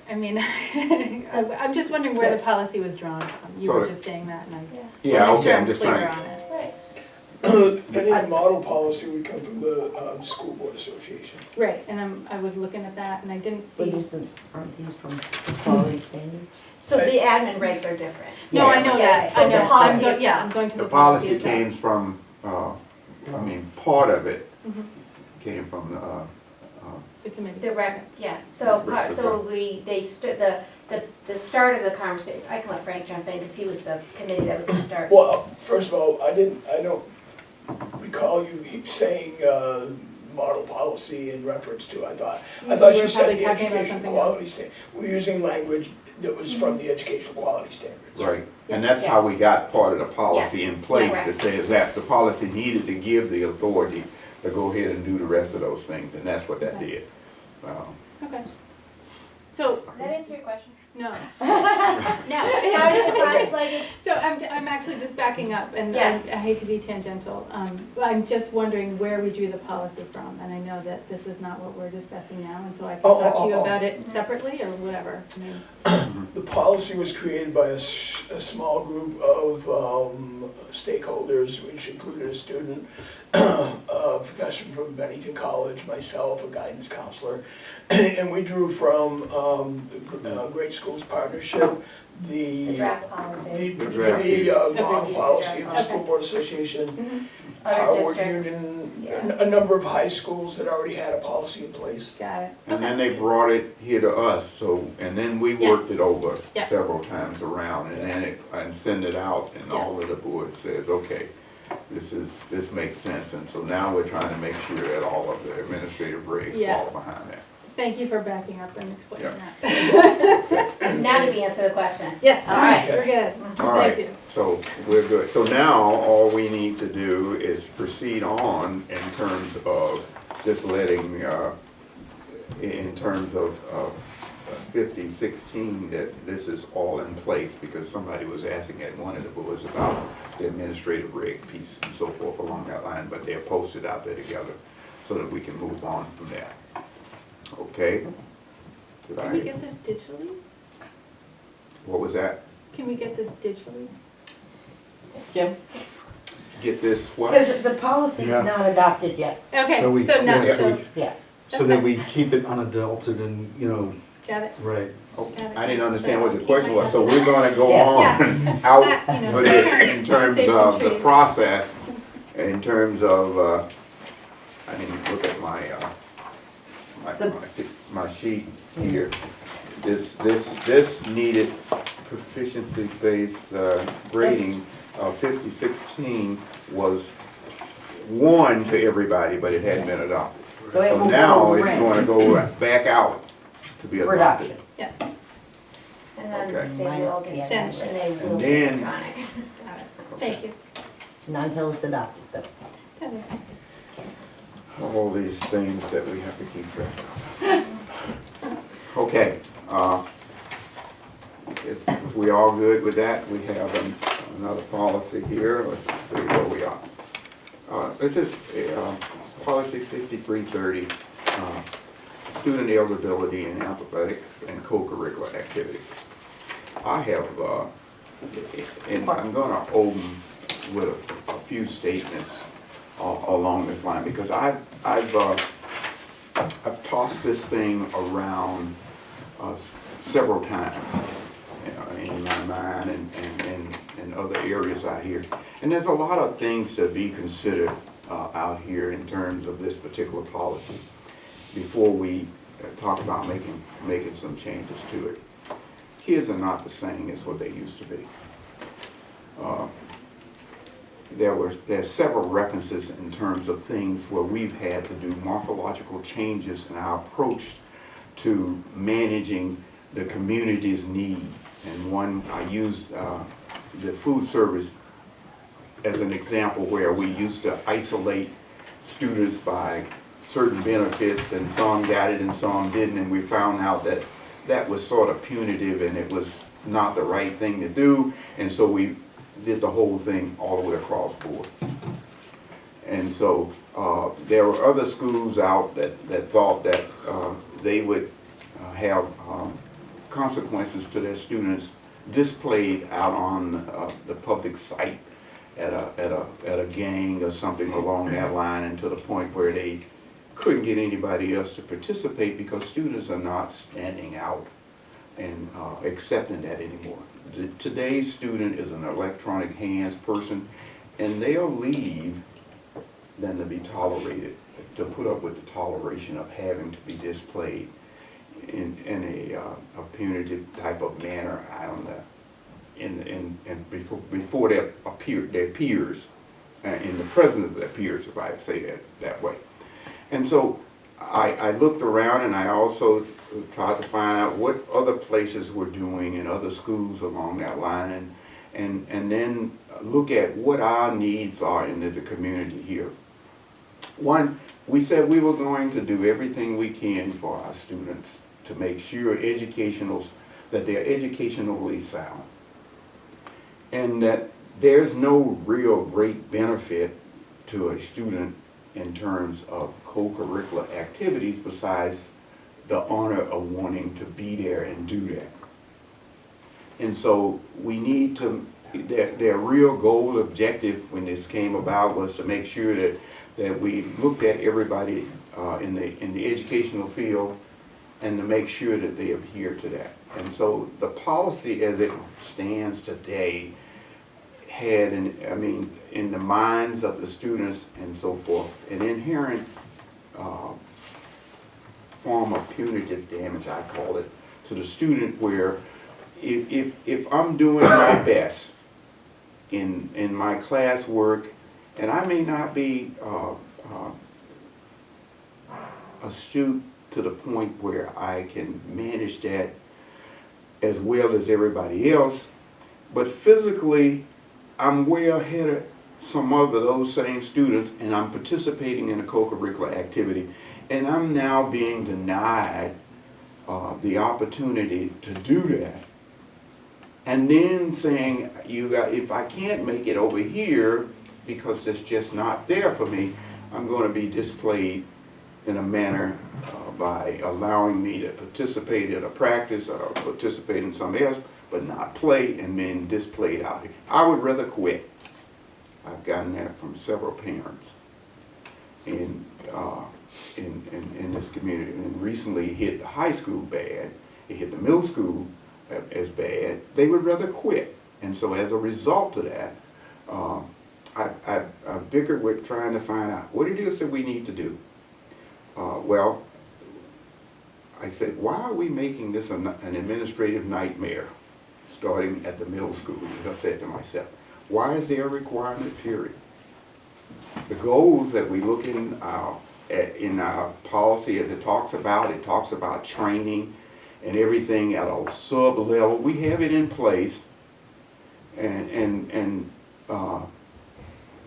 I'm just wondering where the policy was drawn from. You were just saying that and I Yeah, wanna make okay, sure I'm I'm just clear trying. on it. right. Any model policy would come from the School Board Association. Right, and I was looking at that and I didn't But see. aren't these from the quality standards? So the admin regs are different. No, I know Yeah, that, I know. the policy I'm going to The the policy policy itself. came from, part of it Mhm. came from The committee. The rec, yeah, so, Rec- so they stood, the start of the conversation, I can let Frank jump in, because he was the committee that was the start. Well, first of all, I don't recall you saying, model policy in reference to, I thought We're you said probably the talking about education something quality standard. We're using language that was from the educational quality standards. right, and that's how we got part of the policy Yes. in place, that Correct. says that the policy needed to give the authority to go ahead and do the rest of those things, and that's what that Okay. did. Okay. So, Does that answer your question? no. No, like, So I'm actually just backing up, and Yeah. I hate to be tangential. I'm just wondering where we drew the policy from, and I know that this is not what we're discussing now, and so I can talk to you about it separately or whatever. I mean, The policy was created by a small group of stakeholders, which included a student, a professor from Bennington College, myself, a guidance counselor, and we drew from the Great Schools Partnership, the draft policy, The draft piece. model policy of the Okay. School Board Association, mhm, other Howard districts, Union, yeah. a number of high schools that already had a policy in place. got it. And then they brought it here to us, so, and then we Yeah. worked it over Yeah. several times around, and then and send it out, and Yeah. all of the board says, okay, this makes sense, and so now we're trying to make sure that all of the administrative regs Yeah. fall behind that. Thank you for backing up and explaining that. Now to answer the question. Yeah, all right, Okay. we're good. All Thank right, you. so we're good. So now, all we need to do is proceed on in terms of just letting, in terms of 5016, that this is all in place, because somebody was asking at one of the boards about the administrative reg piece and so forth along that line, but they're posted out there together so that we can move on from there. Okay? Did Can we I, get this digitally? what was that? Can we get this digitally? Jim? Get this what? Because the policy's Yeah. not adopted yet, Okay, we- so now, yeah, so, yeah. So that we keep it unadulterated and, you know, got it? right. Oh, Got it. I didn't understand what the Keep question my was, so we're gonna go Yeah. on out You know. for this in terms Save some of the trees. process, in terms of, I didn't look at my, my sheet here. This needed proficiency-based grading of 5016 was one to everybody, but it hadn't been adopted. So it So will now go it's red going to go back out to be for adopted. adoption. And Okay. then they will get Minus changed, the and they will And be then- electronic. Got it. Thank you. Not until it's adopted, but. That makes sense. All these things that we have to keep track of. Okay, if we all good with that, we have another policy here. Let's see where we are. This is policy 6330, student eligibility in athletics and co-curricular activities. I have, and I'm gonna open with a few statements along this line, because I've tossed this thing around several times, you know, in my mind and other areas out here. And there's a lot of things to be considered out here in terms of this particular policy before we talk about making some changes to it. Kids are not the same as what they used to be. There's several references in terms of things where we've had to do morphological changes in our approach to managing the community's need. And one, I used the food service as an example, where we used to isolate students by certain benefits, and some got it and some didn't, and we found out that that was sort of punitive and it was not the right thing to do, and so we did the whole thing all the way across the board. And so there were other schools out that thought that they would have consequences to their students displayed out on the public site at a gang or something along that line, and to the point where they couldn't get anybody else to participate because students are not standing out and accepting that anymore. Today's student is an electronic hands person, and they'll leave than to be tolerated to put up with the toleration of having to be displayed in a punitive type of manner, I don't know, before their peers, in the presence of their peers, if I say that way. And so I looked around, and I also tried to find out what other places were doing in other schools along that line, and then look at what our needs are in the community here. One, we said we were going to do everything we can for our students to make sure that they're educationally sound, and that there's no real great benefit to a student in terms of co-curricular activities besides the honor of wanting to be there and do that. And so we need to, their real goal, objective when this came about was to make sure that we looked at everybody in the educational field and to make sure that they adhere to that. And so the policy as it stands today had, in the minds of the students and so forth, an inherent form of punitive damage, I call it, to the student, where if I'm doing my best in my classwork, and I may not be astute to the point where I can manage that as well as everybody else, but physically I'm way ahead of some of those same students, and I'm participating in a co-curricular activity, and I'm now being denied the opportunity to do that. And then saying, if I can't make it over here because it's just not there for me, I'm going to be displayed in a manner by allowing me to participate in a practice or participate in something else, but not play, and being displayed out here. I would rather quit. I've gotten that from several parents in this community, and recently it hit the high school bad, it hit the middle school as bad. They would rather quit. And so as a result of that, I bickered with trying to find out what it is that we need to do. Well, I said, why are we making this an administrative nightmare starting at the middle school? As I said to myself, why is there a requirement period? The goals that we look in our policy, as it talks about training and everything at a sub level. We have it in place, and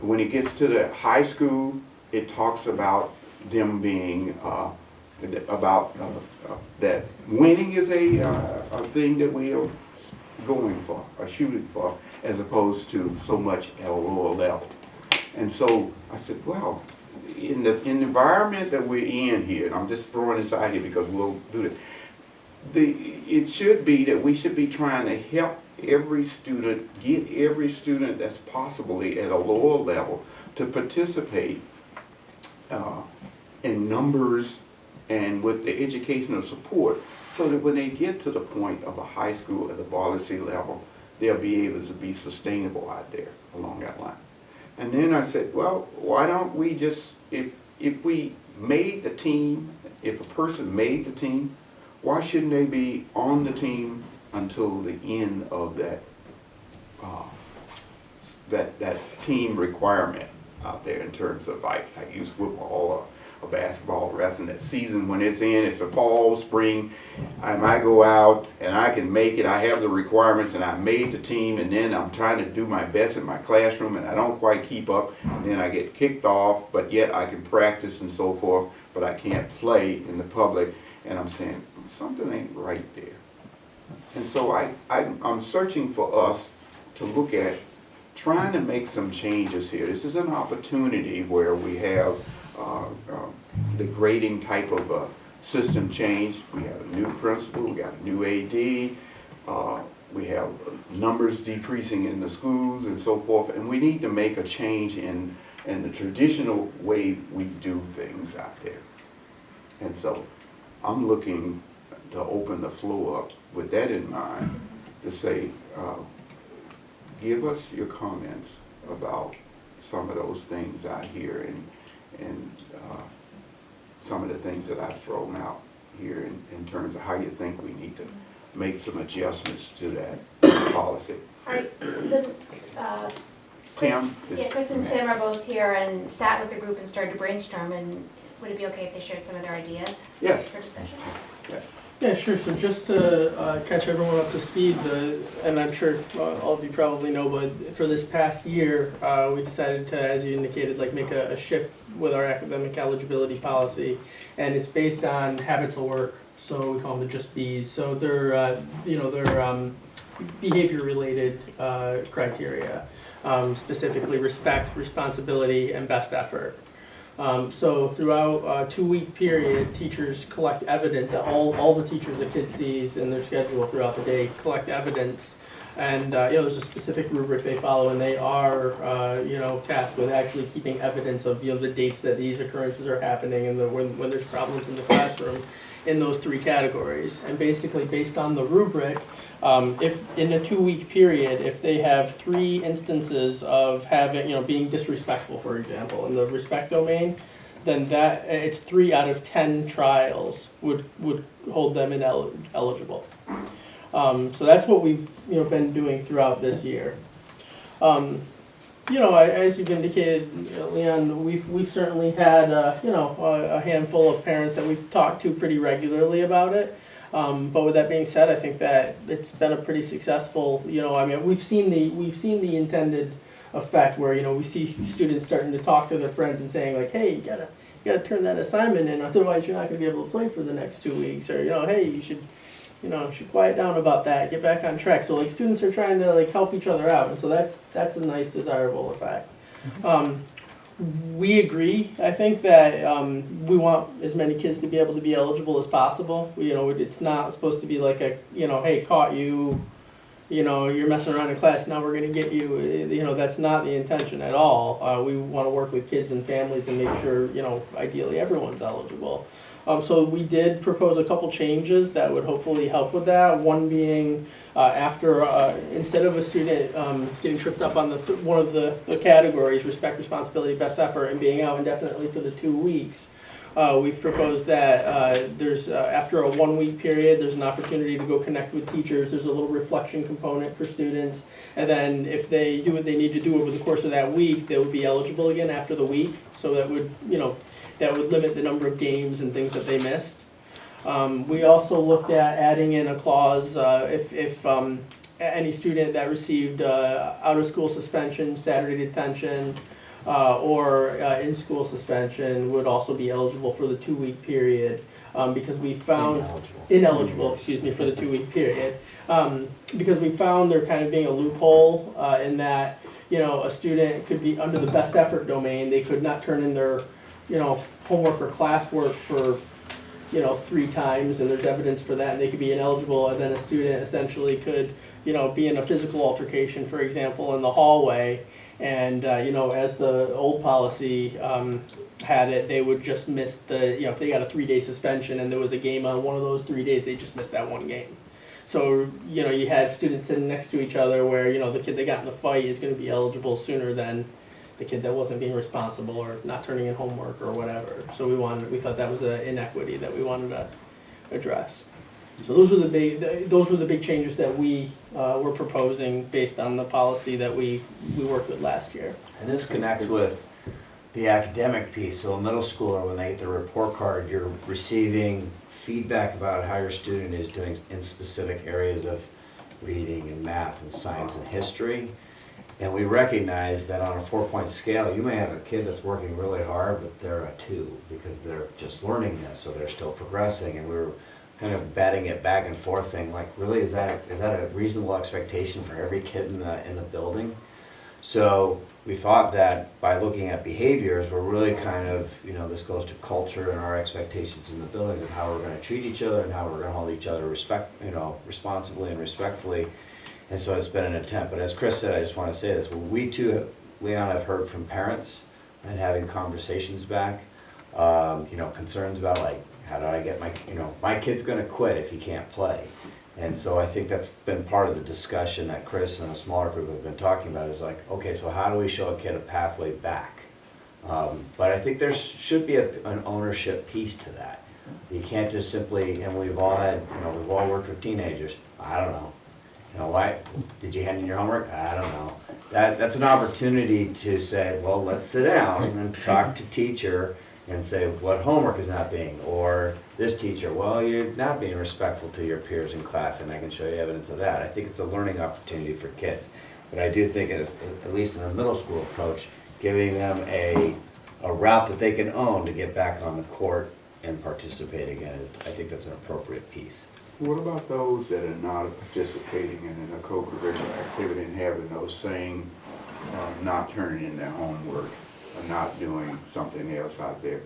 when it gets to the high school, it talks about them being that winning is a thing that we are going for, or shooting for, as opposed to so much at a lower level. And so I said, well, in the environment that we're in here, and I'm just throwing this out here because we'll do that, it should be that we should be trying to help every student, get every student that's possibly at a lower level to participate in numbers and with the educational support, so that when they get to the point of a high school at the policy level, they'll be able to be sustainable out there along that line. And then I said, well, why don't we just, if we made the team, if a person made the team, why shouldn't they be on the team until the end of that team requirement out there, in terms of like use football or basketball, the rest of that season when it's in, if it fall, spring, I might go out and I can make it, I have the requirements and I made the team, and then I'm trying to do my best in my classroom and I don't quite keep up, and then I get kicked off, but yet I can practice and so forth, but I can't play in the public, and I'm saying, something ain't right there. And so I'm searching for us to look at trying to make some changes here. This is an opportunity where we have the grading type of system change. We have a new principal, we got a new AD, we have numbers decreasing in the schools and so forth, and we need to make a change in the traditional way we do things out there. And so I'm looking to open the floor up with that in mind, to say, give us your comments about some of those things out here, and some of the things that I've thrown out here in terms of how you think we need to make some adjustments to that policy. All right, then, Tim? Chris and Tim are both here and sat with the group and started to brainstorm, and would it be okay if they shared some of their ideas Yes, for discussion? yes. Yeah, sure. So just to catch everyone up to speed, and I'm sure all of you probably know, but for this past year, we decided to, as you indicated, like make a shift with our academic eligibility policy, and it's based on habits of work. So we call them the just Bs. So they're behavior-related criteria, specifically respect, responsibility, and best effort. So throughout a 2-week period, teachers collect evidence, all the teachers a kid sees in their schedule throughout the day collect evidence. And, there's a specific rubric they follow, and they are, tasked with actually keeping evidence of, the dates that these occurrences are happening and when there's problems in the classroom in those 3 categories. And basically, based on the rubric, if in a 2-week period, if they have 3 instances of having, being disrespectful, for example, in the respect domain, then that it's 3 out of 10 trials would hold them ineligible. So that's what we've been doing throughout this year. As you've indicated, Leon, we've certainly had a handful of parents that we've talked to pretty regularly about it. But with that being said, I think that it's been a pretty successful, we've seen the intended effect where, we see students starting to talk to their friends and saying like, hey, you gotta turn that assignment in, otherwise you're not gonna be able to play for the next 2 weeks, or, hey, you should quiet down about that, get back on track. So like students are trying to like help each other out, and so that's a nice desirable effect. We agree. I think that we want as many kids to be able to be eligible as possible. It's not supposed to be like a, hey, caught you, you're messing around in class, now we're going to get you. That's not the intention at all. We want to work with kids and families and make sure, ideally everyone's eligible. So we did propose a couple changes that would hopefully help with that. One being instead of a student getting tripped up on one of the categories, respect, responsibility, best effort, and being out indefinitely for the 2 weeks, we've proposed that there's after a 1-week period, there's an opportunity to go connect with teachers. There's a little reflection component for students, and then if they do what they need to do over the course of that week, they would be eligible again after the week. So that would limit the number of games and things that they missed. We also looked at adding in a clause if any student that received out-of-school suspension, Saturday detention, or in-school suspension would also be eligible for the 2-week period because we found ineligible for the 2-week period because we found there kind of being a loophole in that a student could be under the best effort domain. They could not turn in their homework or classwork for 3 times, and there's evidence for that, and they could be ineligible, and then a student essentially could be in a physical altercation, for example, in the hallway, and as the old policy had it, they would just miss if they got a 3-day suspension and there was a game on one of those 3 days, they just missed that 1 game. So you have students sitting next to each other where the kid that got in the fight is going to be eligible sooner than the kid that wasn't being responsible or not turning in homework or whatever. So we thought that was an inequity that we wanted to address. So those were the big changes that we were proposing based on the policy that we worked with last year. And this connects with the academic piece. So a middle schooler, when they get their report card, you're receiving feedback about how your student is doing in specific areas of reading and math and science and history. And we recognize that on a 4-point scale, you may have a kid that's working really hard, but they're a 2 because they're just learning this, so they're still progressing. And we were kind of batting it back and forth, saying, like, really, is that a reasonable expectation for every kid in the building? So we thought that by looking at behaviors, we're really kind of, this goes to culture and our expectations in the buildings of how we're going to treat each other and how we're going to hold each other responsibly and respectfully. And so it's been an attempt. But as Chris said, I just want to say this. We too, Leon, have heard from parents and having conversations back, concerns about like, how do I get my kid's going to quit if he can't play. And so I think that's been part of the discussion that Chris and a smaller group have been talking about is like, okay, so how do we show a kid a pathway back But I think there should be an ownership piece to that. You can't just simply, and we've all worked with teenagers. I don't know. Why, did you hand in your homework? I don't know. That's an opportunity to say, well, let's sit down and talk to teacher and say what homework is not being, or this teacher, well, you're not being respectful to your peers in class, and I can show you evidence of that. I think it's a learning opportunity for kids. But I do think, it's, at least in a middle school approach, giving them a route that they can own to get back on the court and participate again, I think that's an appropriate piece. What about those that are not participating in a co-curricular activity and having those same, not turning in their homework or not doing something else out there?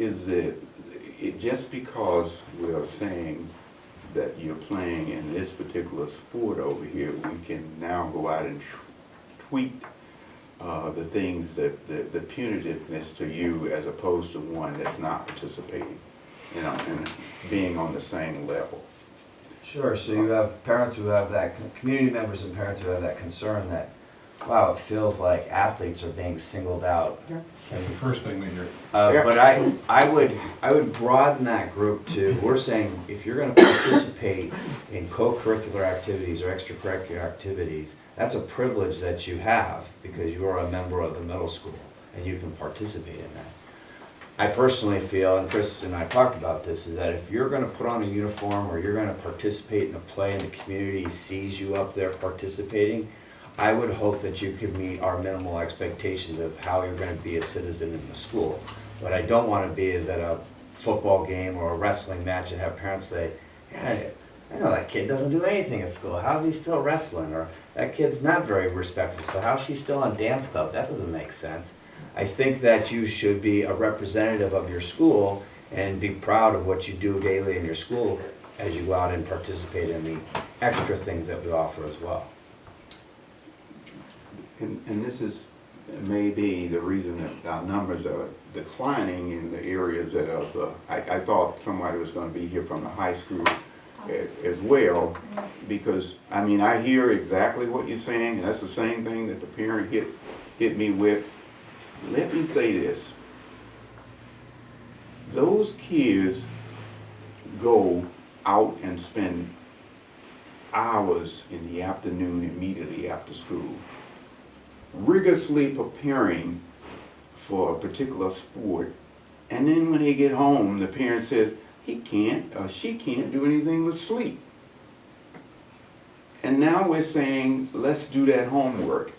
Is it just because we are saying that you're playing in this particular sport over here, we can now go out and tweak the things that, the punitiveness to you as opposed to one that's not participating, and being on the same level? Sure, so you have parents who have that, community members and parents who have that concern that, wow, it feels like athletes are being singled out. That's the first thing we hear. But I would broaden that group to, we're saying, if you're gonna participate in co-curricular activities or extracurricular activities, that's a privilege that you have because you are a member of the middle school and you can participate in that. I personally feel, and Chris and I talked about this, is that if you're gonna put on a uniform or you're gonna participate in a play and the community sees you up there participating, I would hope that you could meet our minimal expectations of how you're gonna be a citizen in the school. What I don't wanna be is at a football game or a wrestling match and have parents say, yeah, I know that kid doesn't do anything at school, how's he still wrestling? Or that kid's not very respectful, so how's she still on dance club? That doesn't make sense. I think that you should be a representative of your school and be proud of what you do daily in your school as you go out and participate in the extra things that we offer as well. And this is maybe the reason that our numbers are declining in the areas that are, I thought somebody was gonna be here from the high school as well, because, I mean, I hear exactly what you're saying, and that's the same thing that the parent hit me with. Let me say this. Those kids go out and spend hours in the afternoon immediately after school, rigorously preparing for a particular sport, and then when they get home, the parent says, he can't or she can't do anything but sleep. And now we're saying, let's do that homework.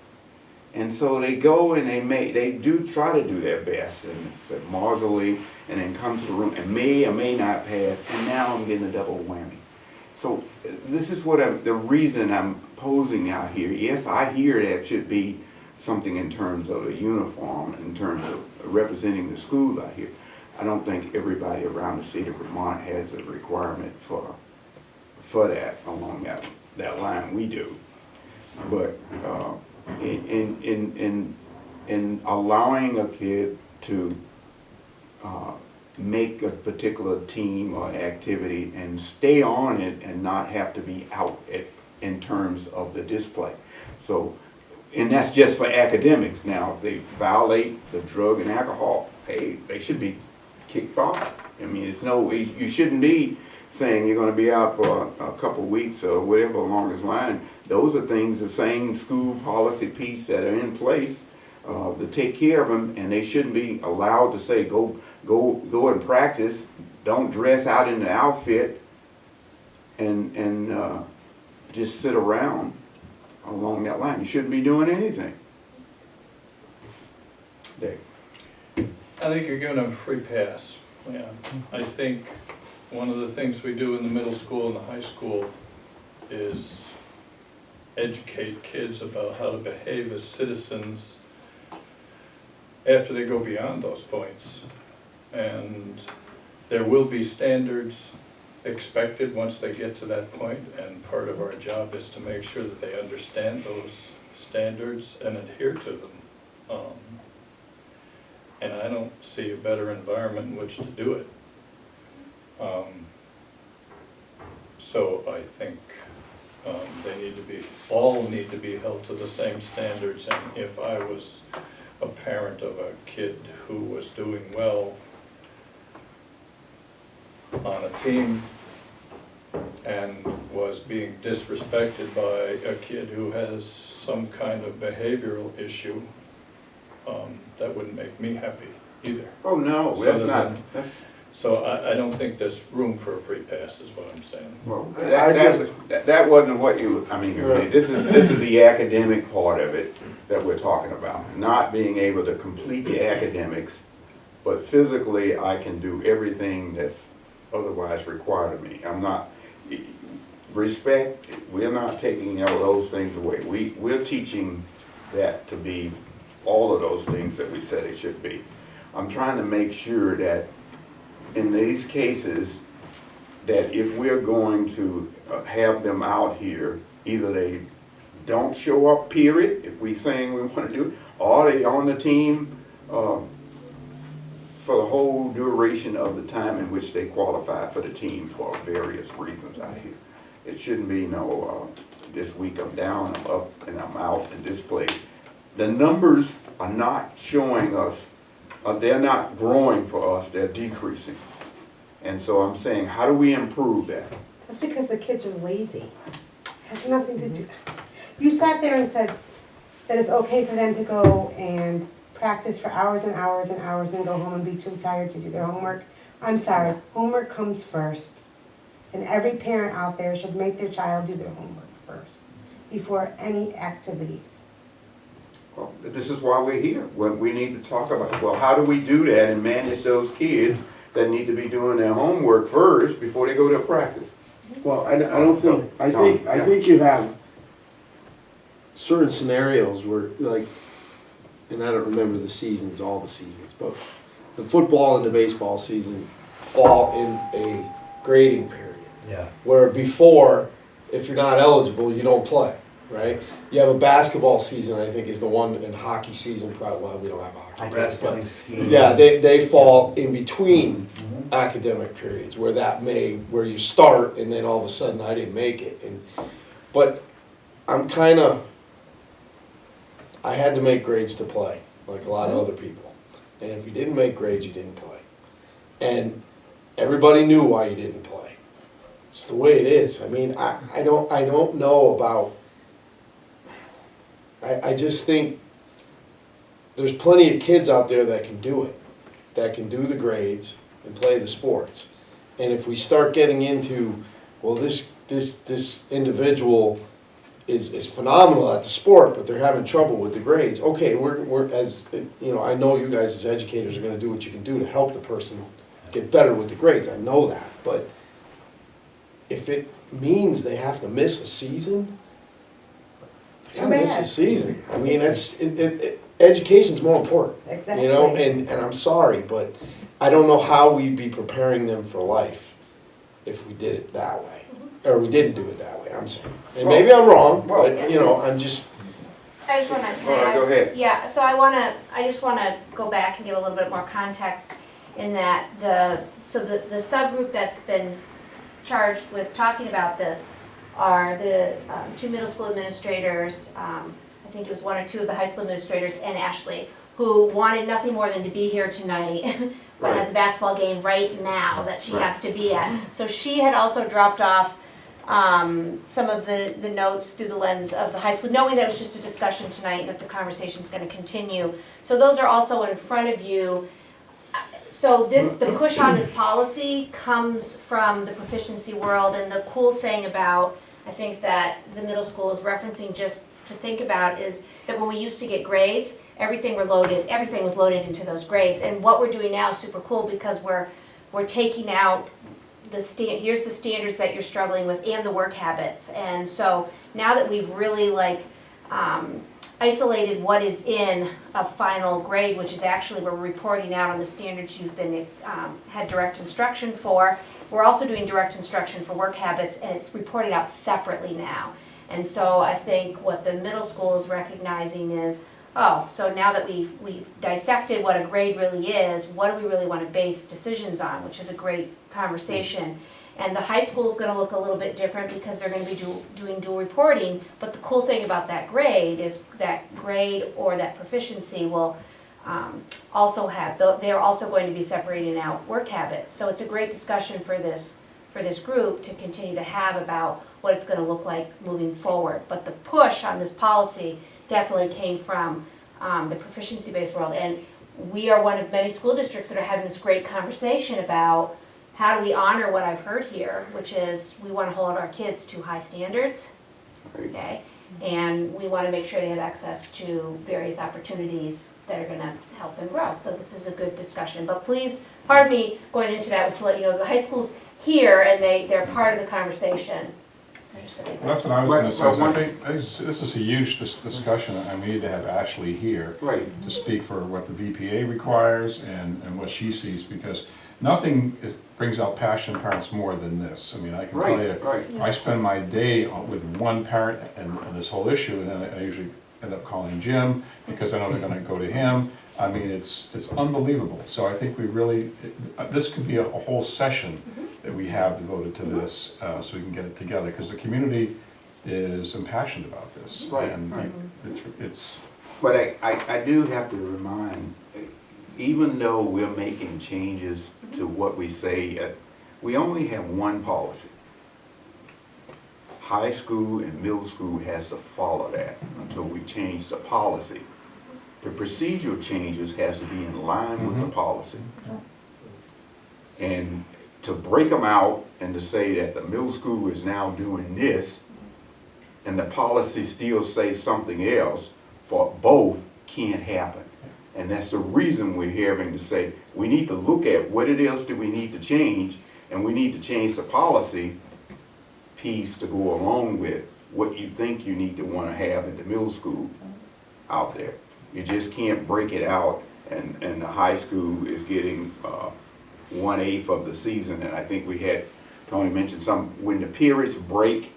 And so they go and they do try to do their best, and it's a marsily, and then come to the room and may or may not pass, and now I'm getting a double whammy. So this is what the reason I'm posing out here. Yes, I hear that should be something in terms of a uniform, in terms of representing the school out here. I don't think everybody around the state of Vermont has a requirement for that along that line. We do, but in allowing a kid to make a particular team or activity and stay on it and not have to be out in terms of the display. So, and that's just for academics. Now, if they violate the drug and alcohol, hey, they should be kicked off. I mean, you shouldn't be saying you're going to be out for a couple weeks or whatever along this line. Those are things, the same school policy piece that are in place to take care of them, and they shouldn't be allowed to say, go and practice, don't dress out in the outfit, and just sit around along that line. You shouldn't be doing anything. Dave. I think you're giving them a free pass. Yeah. I think one of the things we do in the middle school and the high school is educate kids about how to behave as citizens after they go beyond those points. And there will be standards expected once they get to that point, and part of our job is to make sure that they understand those standards and adhere to them. And I don't see a better environment in which to do it. So I think all need to be held to the same standards, and if I was a parent of a kid who was doing well on a team and was being disrespected by a kid who has some kind of behavioral issue, that wouldn't make me happy either. Oh, no, So that's there's not, a- that's, So I don't think there's room for a free pass, is what I'm saying. well, I that wasn't what you, I mean, Yeah. this is the academic part of it that we're talking about. Not being able to complete the academics, but physically I can do everything that's otherwise required of me. I'm not, respect, we're not taking all those things away. We're teaching that to be all of those things that we said it should be. I'm trying to make sure that in these cases, that if we're going to have them out here, either they don't show up, period, if we saying we want to do it, or they on the team for the whole duration of the time in which they qualify for the team for various reasons out here. It shouldn't be this week I'm down, I'm up, and I'm out in this place. The numbers are not showing us, they're not growing for us, they're decreasing. And so I'm saying, how do we improve that? That's because the kids are lazy. It has nothing to do. You sat there and said that it's okay for them to go and practice for hours and hours and hours and go home and be too tired to do their homework. I'm sorry, homework comes first. And every parent out there should make their child do their homework first, before any activities. Well, this is why we're here. We need to talk about, well, how do we do that and manage those kids that need to be doing their homework first before they go to practice? Well, I don't think, I think you have certain scenarios where, like, and I don't remember the seasons, all the seasons, but the football and the baseball season fall in a grading period. Yeah. Where before, if you're not eligible, you don't play, right? You have a basketball season, I think, is the one, and hockey season, probably, well, we don't have hockey. Wrestling, but- skiing. Yeah, they fall in between academic periods where where you start and then all of a sudden I didn't make it. But I'm I had to make grades to play, like a lot of other people. And if you didn't make grades, you didn't play. And everybody knew why you didn't play. It's the way it is. I mean, I don't know about, I just think there's plenty of kids out there that can do it, that can do the grades and play the sports. And if we start getting into, well, this individual is phenomenal at the sport, but they're having trouble with the grades. Okay, we're as you know, I know you guys as educators are going to do what you can do to help the person get better with the grades. I know that, but if it means they have to miss a season, they gotta miss a season. I mean, education's more important. Exactly. You know, and I'm sorry, but I don't know how we'd be preparing them for life if we did it that way, or we didn't do it that way. I'm saying, and maybe I'm wrong, but you know, I'm just. I just wanna. All right, go ahead. Yeah, so I just wanna go back and give a little bit more context in that the subgroup that's been charged with talking about this are the two middle school administrators, I think it was one or two of the high school administrators, and Ashley, who wanted nothing more than to be here tonight, but has a basketball game right now that she has to be at. So she had also dropped off some of the notes through the lens of the high school, knowing that it was just a discussion tonight and that the conversation's gonna continue. So those are also in front of you. So the push on this policy comes from the proficiency world, and the cool thing about, I think that the middle school is referencing just to think about is that when we used to get grades, everything was loaded into those grades. And what we're doing now is super cool because we're taking out here's the standards that you're struggling with and the work habits. And so now that we've really isolated what is in a final grade, which is actually we're reporting out on the standards you've been had direct instruction for. We're also doing direct instruction for work habits, and it's reported out separately now. And so I think what the middle school is recognizing is, oh, so now that we've dissected what a grade really is, what do we really want to base decisions on, which is a great conversation. And the high school is gonna look a little bit different because they're gonna be doing dual reporting. But the cool thing about that grade is that grade or that proficiency will also have, they're also going to be separating out work habits. So it's a great discussion for this group to continue to have about what it's gonna look like moving forward. But the push on this policy definitely came from the proficiency-based world. And we are one of many school districts that are having this great conversation about how do we honor what I've heard here, which is we want to hold our kids to high standards, okay? And we want to make sure they have access to various opportunities that are going to help them grow. So this is a good discussion. But please, part of me going into that was to let you know the high school's here and they're part of the conversation. Well, that's what I was gonna say, so I think this is a huge discussion, and we need to have Ashley here Right. to speak for what the VPA requires and what she sees, because nothing brings out passion in parents more than this. I mean, I can tell you, Right. I spend my day with one parent and this whole issue, and then I usually end up calling Jim, because I know they're gonna go to him. I mean, it's unbelievable, so I think we really, this could be a whole session that we have devoted to this, so we can get it together, because the community is impassioned about this. Right, And right. it's, But I do have to remind, even though we're making changes to what we say, we only have one policy. High school and middle school has to follow that until we change the policy. The procedural changes has to be in line with the policy. And to break them out and to say that the middle school is now doing this and the policy still says something else for both can't happen. And that's the reason we're having to say, we need to look at what it is that we need to change, and we need to change the policy piece to go along with what you think you need to want to have in the middle school out there. You just can't break it out, and the high school is getting 1/8 of the season. And I think we had, Tony mentioned some, when the periods break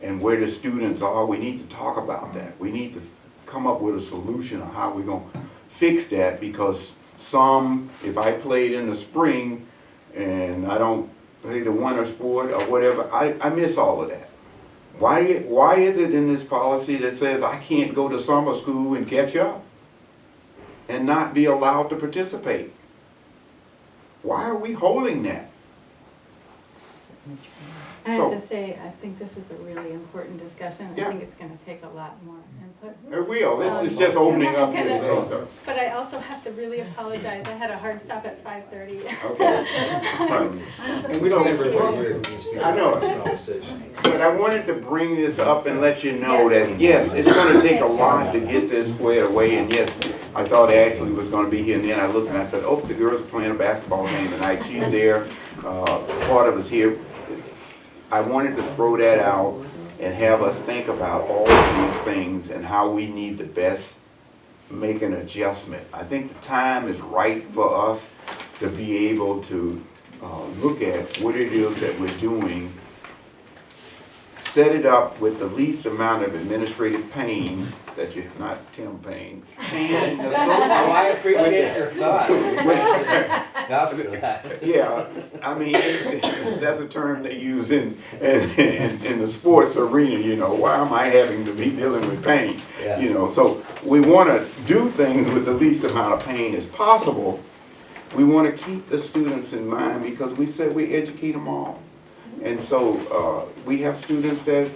and where the students are, we need to talk about that. We need to come up with a solution of how we're gonna fix that, because some, if I played in the spring and I don't play the winter sport or whatever, I miss all of that. Why is it in this policy that says I can't go to summer school and catch up and not be allowed to participate? Why are we holding that? I have So- to say, I think this is a really important discussion. I Yeah. think it's gonna take a lot more input. It will, this is just opening up I'm the gonna- thing. But I also have to really apologize. I had a hard stop at 5:30. Okay. And we don't ever I know it. But I wanted to bring this up and let you know that, yes, it's gonna take a lot to get this squared away, and yes, I thought Ashley was gonna be here, and then I looked and I said, oh, the girls are playing a basketball game tonight, she's there, part of us here. I wanted to throw that out and have us think about all of these things and how we need to best make an adjustment. I think the time is right for us to be able to look at what it is that we're doing, set it up with the least amount of administrative pain that you're not Tim Payne. Pain Oh, I appreciate your thought. associated. Vouch for that. Yeah, I mean, that's a term they use in the sports arena, you know, why am I having to be dealing with pain? Yeah. You know, so we want to do things with the least amount of pain as possible. We want to keep the students in mind because we said we educate them all. And so we have students that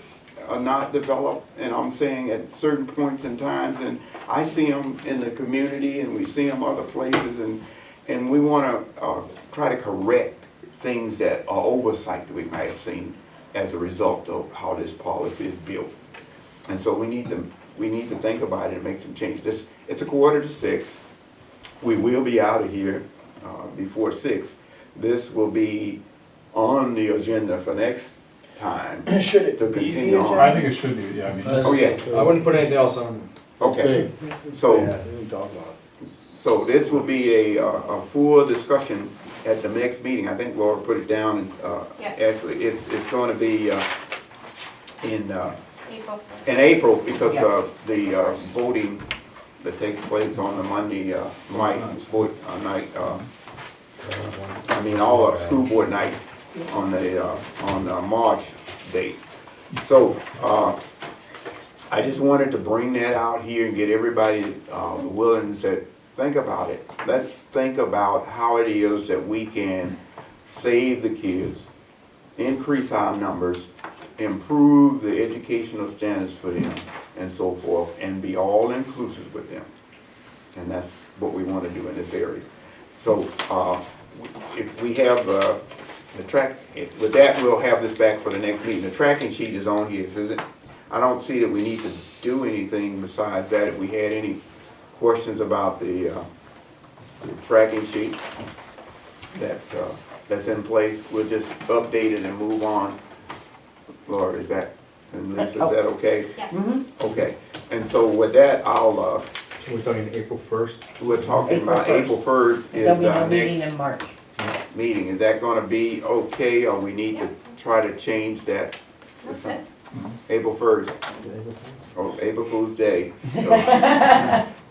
are not developed, and I'm saying at certain points in times, and I see them in the community and we see them other places, and we want to try to correct things that are oversight that we might have seen as a result of how this policy is built. And so we need to think about it and make some changes. It's 5:45. We will be out of here before 6. This will be on the agenda for next time Should it to be the continue on. I think it should be, yeah, I mean. Oh, yeah. I wouldn't put anything else on. Okay, Yeah, so, we didn't talk about it. so this will be a full discussion at the next meeting. I think Laura put it down, and Yeah. actually, it's going to be in April 1st. in April because of the voting that takes place on the Monday night, all of school board night. on the March date. So, I just wanted to bring that out here and get everybody willing to say, think about it. Let's think about how it is that we can save the kids, increase our numbers, improve the educational standards for them, and so forth, and be all inclusive with them. And that's what we want to do in this area. So, if we have the track, with that, we'll have this back for the next meeting. The tracking sheet is on here. I don't see that we need to do anything besides that. If we had any questions about the tracking sheet that's in place, we'll just update it and move on. Laura, is that, and Lisa, is that okay? Yes. Okay, and so with that, We're talking April 1st? we're talking about April 1st There'll is be no our meeting next in March. meeting. Is that gonna be okay, or we need to try to change that? That's good. April 1st, or April Fool's Day. So,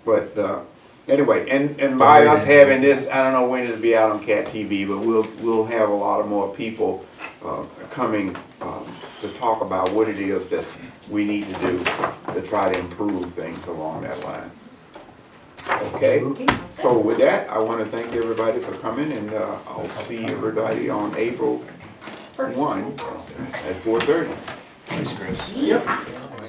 but, anyway, and by us having this, I don't know when it'll be out on Cat TV, but we'll have a lot of more people, coming, to talk about what it is that we need to do to try to improve things along that line. Okay, so with that, I want to thank everybody for coming, and I'll see everybody on April 1 at 4:30. Yeah.